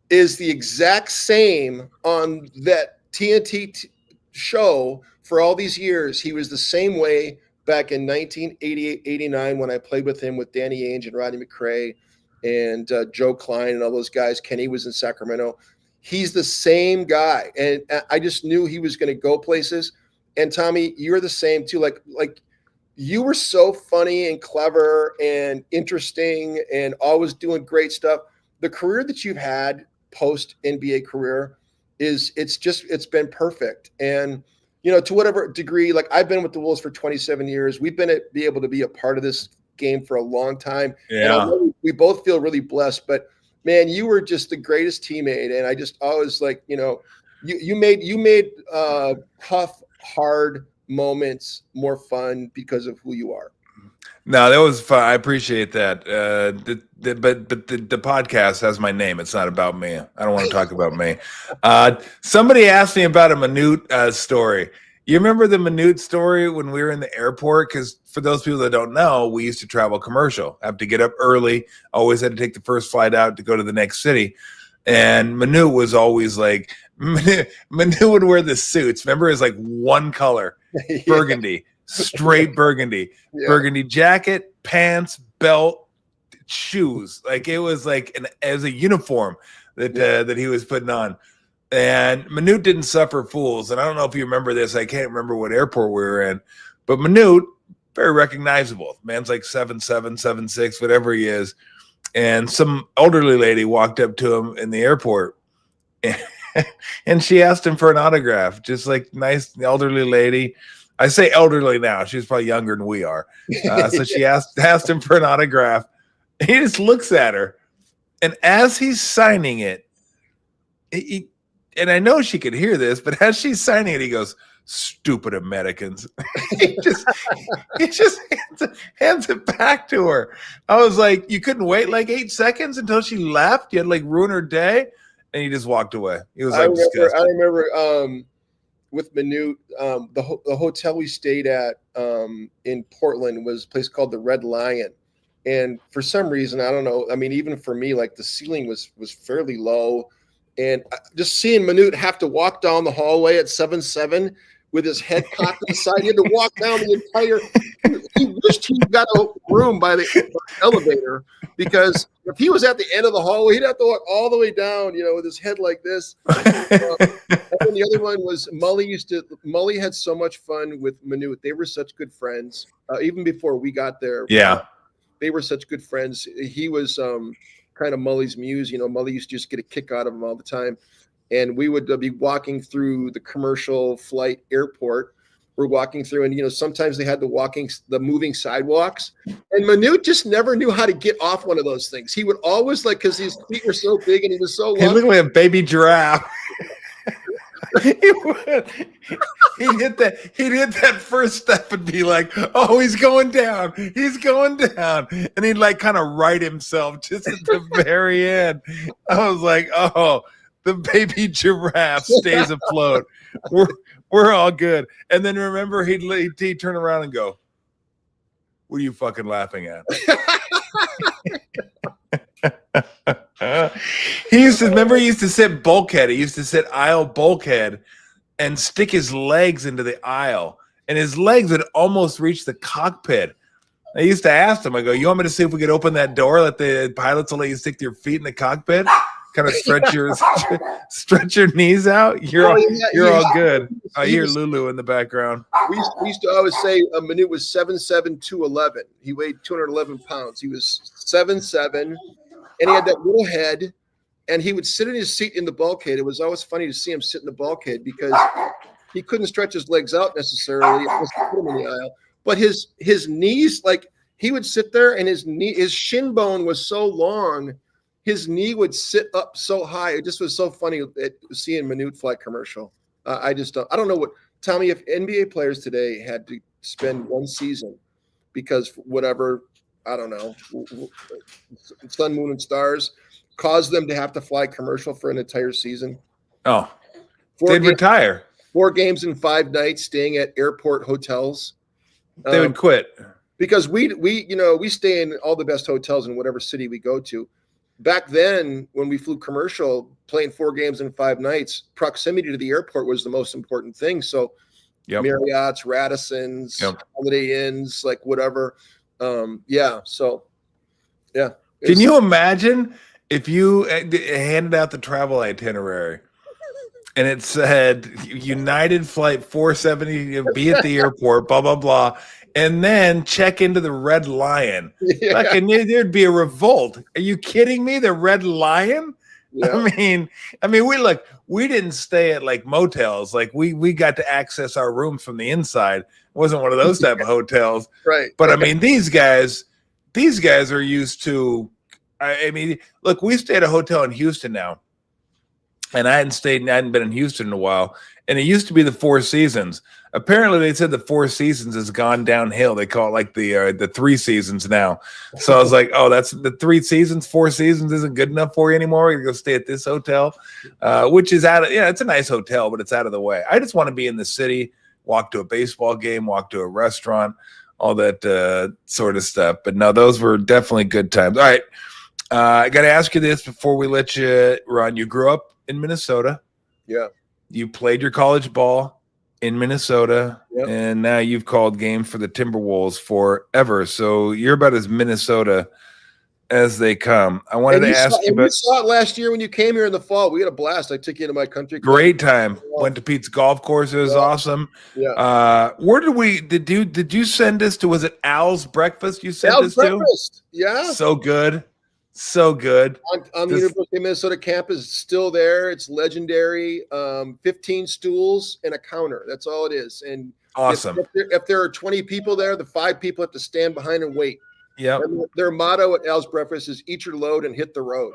is the exact same on that TNT show for all these years. He was the same way back in 1988, 89 when I played with him with Danny Ainge and Rodney McRae and Joe Klein and all those guys. Kenny was in Sacramento. He's the same guy. And I just knew he was going to go places. And Tommy, you're the same too. Like you were so funny and clever and interesting and always doing great stuff. The career that you've had post NBA career it's been perfect. And, to whatever degree, like I've been with the Wolves for 27 years. We've been able to be a part of this game for a long time. Yeah. And we both feel really blessed, but man, you were just the greatest teammate. And I just always like, you made tough, hard moments more fun because of who you are. No, that was fun. I appreciate that. But the podcast has my name. It's not about me. I don't want to talk about me. Somebody asked me about a Minute story. You remember the Minute story when we were in the airport? Because for those people that don't know, we used to travel commercial. I have to get up early. Always had to take the first flight out to go to the next city. And Minute was always like, Minute would wear the suits. Remember, it was like one color, burgundy. Straight burgundy, burgundy jacket, pants, belt, shoes. Like it was like as a uniform that he was putting on. And Minute didn't suffer fools. And I don't know if you remember this. I can't remember what airport we were in, but Minute, very recognizable. Man's like 7'7", 7'6", whatever he is. And some elderly lady walked up to him in the airport, and she asked him for an autograph. Just like nice elderly lady. I say elderly now. She's probably younger than we are. So she asked him for an autograph. He just looks at her. And as he's signing it, and I know she could hear this, but as she's signing it, he goes, "Stupid Americans." he just hands it back to her. I was like, you couldn't wait like 8 seconds until she left? You had like ruin her day? And he just walked away. He was like, I remember with Minute, the hotel we stayed at in Portland was a place called the Red Lion. And for some reason, I don't know, I mean, even for me, like the ceiling was fairly low. And just seeing Minute have to walk down the hallway at 7'7" with his head cocked to the side. He had to walk down the entire – he wished he got a room by the elevator, because if he was at the end of the hallway, he'd have to walk all the way down, with his head like this. And then the other one was Mully had so much fun with Minute. They were such good friends, even before we got there. Yeah. They were such good friends. He was kind of Mully's muse. Mully used to just get a kick out of him all the time. And we would be walking through the commercial flight airport. We're walking through, and sometimes they had the moving sidewalks. And Minute just never knew how to get off one of those things. He would always because his feet were so big and he was so long. He looked like a baby giraffe. He'd hit that first step and be like, "Oh, he's going down. He's going down." And he'd like kind of right himself just at the very end. I was like, "Oh, the baby giraffe stays afloat. We're all good." And then remember, he'd turn around and go, "What are you fucking laughing at?" He used to remember. He used to sit bulkhead. He used to sit aisle bulkhead and stick his legs into the aisle, and his legs would almost reach the cockpit. I used to ask him, I go, you want me to see if we could open that door, let the pilots will let you stick your feet in the cockpit, kind of stretch your knees out? You're all good. I hear Lulu in the background. We used to always say Manute was 7'7", 211. He weighed 211 pounds. He was 7'7", and he had that little head, and he would sit in his seat in the bulkhead. It was always funny to see him sit in the bulkhead because he couldn't stretch his legs out necessarily. It was put him in the aisle. But his knees, like he would sit there and his shin bone was so long, his knee would sit up so high. It just was so funny seeing Manute fly commercial. I don't know what, Tommy, if NBA players today had to spend one season because whatever, I don't know, sun, moon, and stars caused them to have to fly commercial for an entire season. Oh, they'd retire. 4 games in 5 nights staying at airport hotels. They would quit because we stay in all the best hotels in whatever city we go to. Back then, when we flew commercial, playing 4 games in 5 nights, proximity to the airport was the most important thing. So, Marriott's, Radisson's, Holiday Inns, like whatever. Can you imagine if you handed out the travel itinerary? And it said United Flight 470, be at the airport, blah, blah, blah. And then check into the Red Lion. Yeah. There'd be a revolt. Are you kidding me? The Red Lion? Yeah. I mean, we didn't stay at like motels. Like we got to access our rooms from the inside. It wasn't one of those type of hotels. Right. But I mean, these guys are used to, look, we stay at a hotel in Houston now. And I hadn't been in Houston in a while. And it used to be the Four Seasons. Apparently, they said the Four Seasons has gone downhill. They call it like the 3 Seasons now. So I was like, oh, that's the 3 Seasons. 4 Seasons isn't good enough for you anymore. We're going to go stay at this hotel, which is it's a nice hotel, but it's out of the way. I just want to be in the city, walk to a baseball game, walk to a restaurant, all that sort of stuff. But no, those were definitely good times. All right. I got to ask you this before we let you run. You grew up in Minnesota. Yeah. You played your college ball in Minnesota, and now you've called game for the Timberwolves forever. So you're about as Minnesota as they come. I wanted to ask you about. You saw it last year when you came here in the fall. We had a blast. I took you to my country club. Great time. Went to Pete's golf course. It was awesome. Yeah. Where did you send us to? Was it Al's Breakfast? You sent us Breakfast. Yeah. So good. So good. On the University of Minnesota campus, it's still there. It's legendary. 15 stools and a counter. That's all it is. And awesome. If there are 20 people there, the 5 people have to stand behind and wait. Yeah. Their motto at Al's Breakfast is eat your load and hit the road.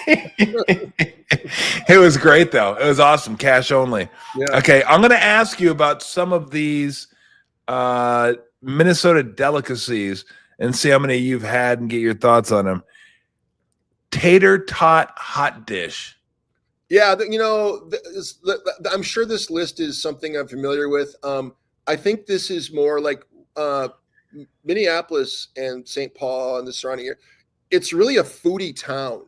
It was great, though. It was awesome. Cash only. Yeah. Okay, I'm going to ask you about some of these Minnesota delicacies and see how many you've had and get your thoughts on them. Tater tot hot dish. Yeah, I'm sure this list is something I'm familiar with. I think this is more like Minneapolis and St. Paul and the surrounding area. It's really a foodie town.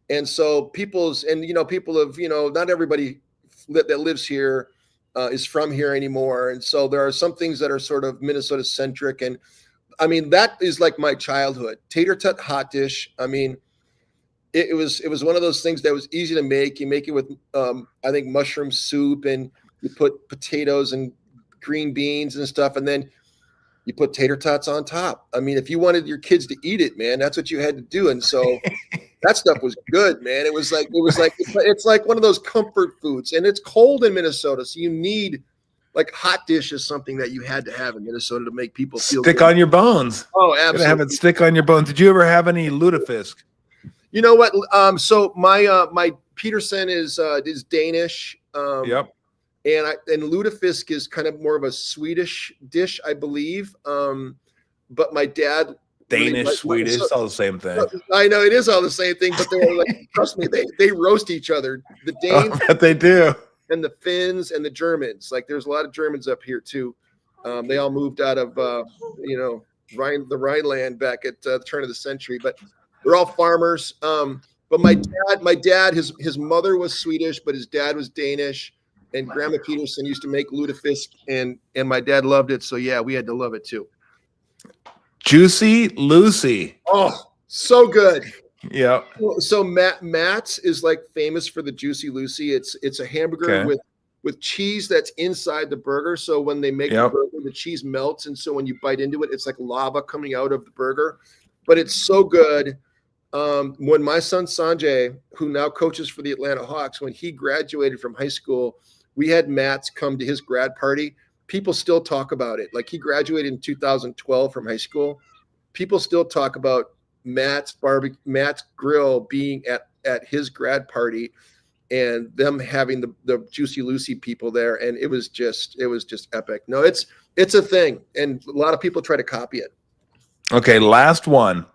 And so people have, not everybody that lives here is from here anymore. And so there are some things that are sort of Minnesota centric. And I mean, that is like my childhood. Tater tot hot dish. I mean, it was one of those things that was easy to make. You make it with, I think, mushroom soup, and you put potatoes and green beans and stuff. And then you put tater tots on top. I mean, if you wanted your kids to eat it, man, that's what you had to do. And so that stuff was good, man. It's like one of those comfort foods, and it's cold in Minnesota. So you need like hot dish is something that you had to have in Minnesota to make people feel stick good. On your bones. Oh, absolutely. Gotta have it stick on your bones. Did you ever have any lutefisk? You know what? So my Petersen is Danish. Yep. And lutefisk is kind of more of a Swedish dish, I believe. But my dad Danish, Swedish, it's all the same thing. I know it is all the same thing, but they're like, trust me, they roast each other. The Danes, but they do, and the Finns and the Germans. Like, there's a lot of Germans up here too. They all moved out of the Rhineland back at the turn of the century, but they're all farmers. But But my dad, his mother was Swedish, but his dad was Danish. And Grandma Petersen used to make lutefisk, and my dad loved it. So yeah, we had to love it too. Juicy Lucy. Oh, so good. Yeah. So Matt's is like famous for the Juicy Lucy. It's a hamburger with cheese that's inside the burger. So when they make the burger, the cheese melts, and so when you bite into it, it's like lava coming out of the burger. But it's so good. When my son Sanjay, who now coaches for the Atlanta Hawks, when he graduated from high school, we had Matt's come to his grad party. People still talk about it. Like, he graduated in 2012 from high school. People still talk about Matt's grill being at his grad party, and them having the Juicy Lucy people there, and it was just epic. No, it's a thing, and a lot of people try to copy it. Okay, last one.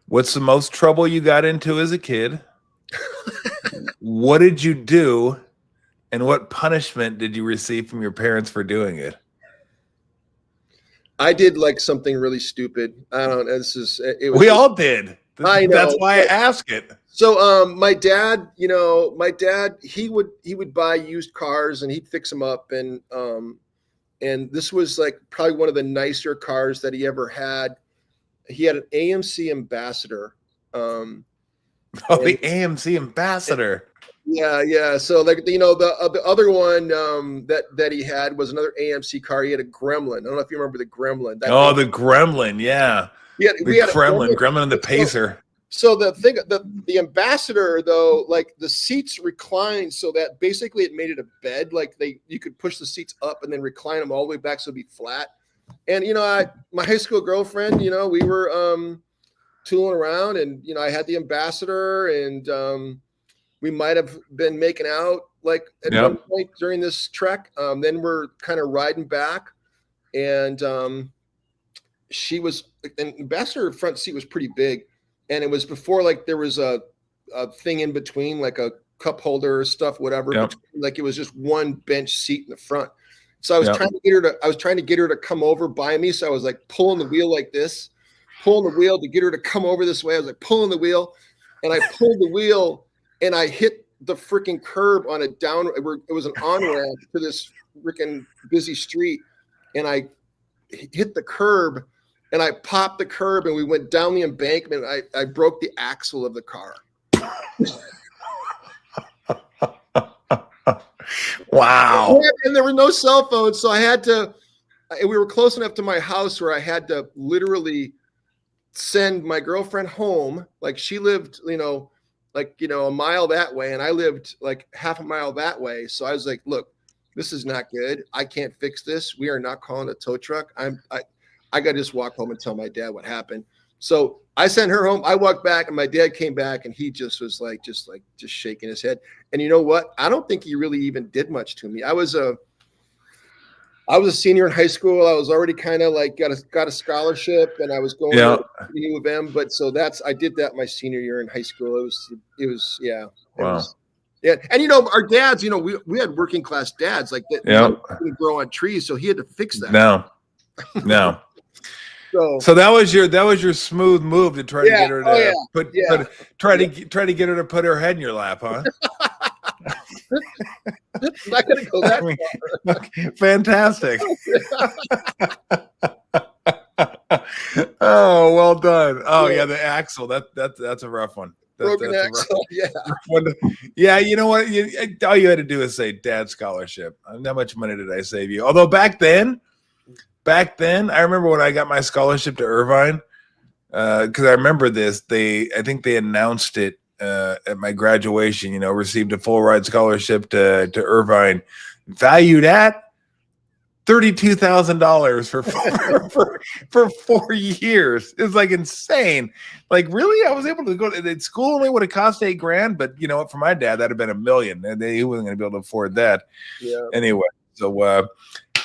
What's the most trouble you got into as a kid? What did you do, and what punishment did you receive from your parents for doing it? I did like something really stupid. I don't know. We all did. I know. That's why I ask it. So my dad, he would buy used cars and he'd fix them up, and this was like probably one of the nicer cars that he ever had. He had an AMC Ambassador. The AMC Ambassador. Yeah. So like, the other one that he had was another AMC car. He had a Gremlin. I don't know if you remember the Gremlin. The Gremlin, yeah. We had Gremlin and the Pacer. So the thing, the Ambassador though, like the seats reclined so that basically it made it a bed. Like you could push the seats up and then recline them all the way back so it'd be flat. And my high school girlfriend, we were tooling around, and I had the Ambassador, and we might have been making out like at one point during this trek. Then we're kind of riding back, and she was an Ambassador front seat was pretty big, and it was before like there was a thing in between, like a cup holder stuff, whatever. Like it was just one bench seat in the front. So I was trying to get her to come over by me. So I was like pulling the wheel like this, pulling the wheel to get her to come over this way. I was like pulling the wheel, and I pulled the wheel, and I hit the freaking curb on it was an on-ramp to this freaking busy street, and I hit the curb, and I popped the curb, and we went down the embankment. I broke the axle of the car. Wow. And there were no cell phones, so we were close enough to my house where I had to literally send my girlfriend home. Like, she lived, a mile that way, and I lived like half a mile that way. So I was like, look, this is not good. I can't fix this. We are not calling a tow truck. I got to just walk home and tell my dad what happened. So I sent her home. I walked back, and my dad came back, and he just was just shaking his head. And you know what? I don't think he really even did much to me. I was a senior in high school. I was already kind of like got a scholarship, and I was going to U of M. But I did that my senior year in high school. It was wow. And our dads, we had working class dads like that. Couldn't grow on trees, so he had to fix that. No. So that was your smooth move to try to get her to try to get her to put her head in your lap, huh? I'm not gonna go that far. Fantastic. Oh, well done. Oh yeah, the axle. That's a rough one. Broken axle. Yeah. You know what? All you had to do is say "Dad scholarship." How much money did I save you? Although back then, I remember when I got my scholarship to Irvine, because I remember this. I think they announced it at my graduation. Received a full ride scholarship to Irvine, valued at $32,000 for 4 years. It's like insane. Like, really, I was able to go to school. Only would have cost $8,000, but you know what? For my dad, that'd have been $1 million, and he wasn't going to be able to afford that. Yeah. Anyway, so.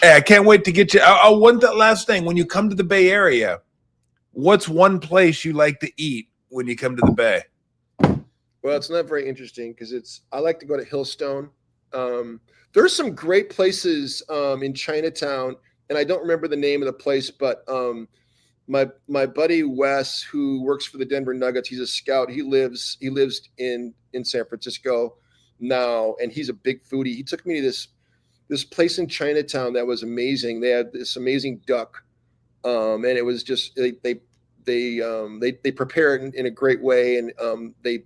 Hey, I can't wait to get you. One last thing. When you come to the Bay Area, what's one place you like to eat when you come to the Bay? Well, it's not very interesting because I like to go to Hillstone. There's some great places in Chinatown, and I don't remember the name of the place, but my buddy Wes, who works for the Denver Nuggets, he's a scout. He lives in San Francisco now, and he's a big foodie. He took me to this place in Chinatown that was amazing. They had this amazing duck, and it was just they prepare it in a great way, and they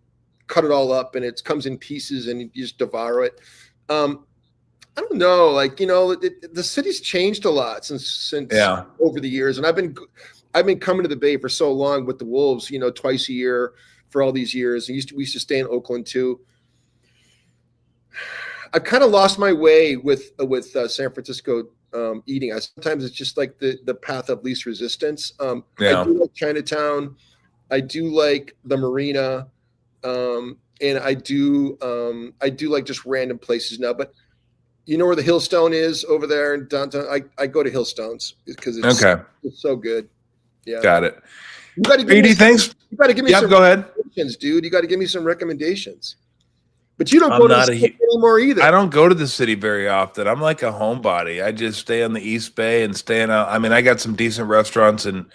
cut it all up, and it comes in pieces, and you just devour it. I don't know, like, the city's changed a lot since over the years, and I've been coming to the Bay for so long with the Wolves, twice a year for all these years. We used to stay in Oakland too. I've kind of lost my way with San Francisco eating. Sometimes it's just like the path of least resistance. I do like Chinatown. I do like the Marina, and I do like just random places now. But you know where the Hillstone is over there in downtown? I go to Hillstones because it's so good. Yeah, got it. You got to give me. Thanks. You got to give me some go ahead, dude. You got to give me some recommendations. But you don't go to the city anymore either. I don't go to the city very often. I'm like a homebody. I just stay on the East Bay and stay in. I mean, I got some decent restaurants in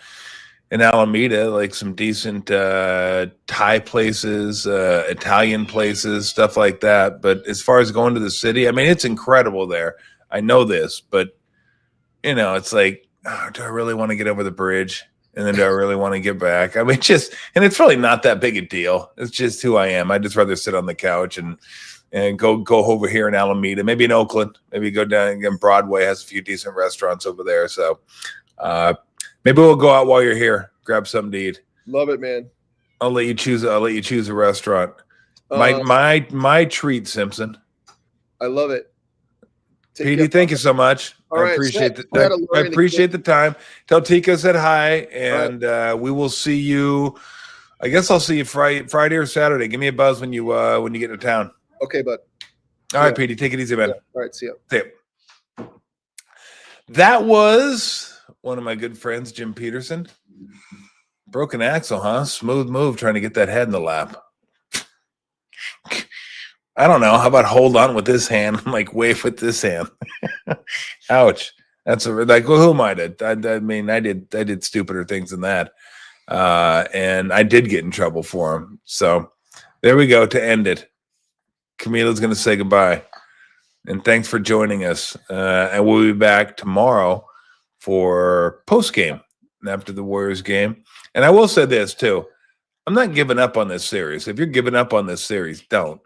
Alameda, like some decent Thai places, Italian places, stuff like that. But as far as going to the city, I mean, it's incredible there. I know this, but it's like, do I really want to get over the bridge? And then do I really want to get back? I mean, and it's really not that big a deal. It's just who I am. I'd just rather sit on the couch and go over here in Alameda, maybe in Oakland, maybe go down again. Broadway has a few decent restaurants over there. So maybe we'll go out while you're here, grab something to eat. Love it, man. I'll let you choose a restaurant. My treat, Simpson. I love it. Petey, thank you so much. I appreciate the time. Tell Tika I said hi, and we will see you. I guess I'll see you Friday or Saturday. Give me a buzz when you get to town. Okay, bud. All right, Petey, take it easy, man. Yeah. All right, see ya. See ya. That was one of my good friends, Jim Petersen. Broken axle, huh? Smooth move, trying to get that head in the lap. I don't know. How about hold on with this hand? I'm like, wave with this hand. Ouch. That's who am I to? I mean, I did stupider things than that. And I did get in trouble for him. So there we go to end it. Camila's going to say goodbye. And thanks for joining us. And we'll be back tomorrow for post game after the Warriors game. And I will say this too. I'm not giving up on this series. If you're giving up on this series, don't.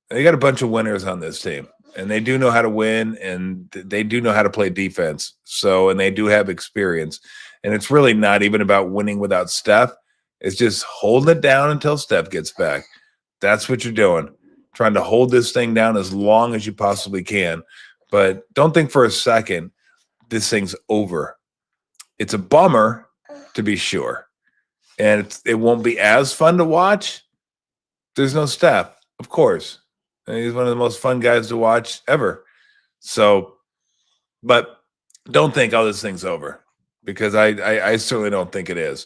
They got a bunch of winners on this team, and they do know how to win, and they do know how to play defense. So, and they do have experience. And it's really not even about winning without Steph. It's just holding it down until Steph gets back. That's what you're doing, trying to hold this thing down as long as you possibly can. But don't think for a second this thing's over. It's a bummer, to be sure. And it won't be as fun to watch. There's no Steph, of course. He's one of the most fun guys to watch ever. So, but don't think, this thing's over, because I certainly don't think it is.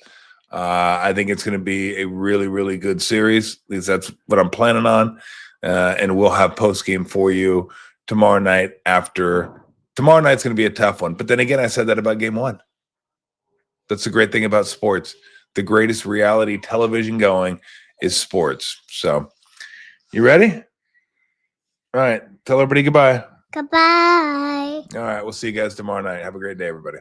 I think it's going to be a really, really good series. At least that's what I'm planning on. And we'll have post game for you tomorrow night. Tomorrow night's going to be a tough one. But then again, I said that about game one. That's the great thing about sports. The greatest reality television going is sports. So, you ready? All right. Tell everybody goodbye. Goodbye. All right. We'll see you guys tomorrow night. Have a great day, everybody.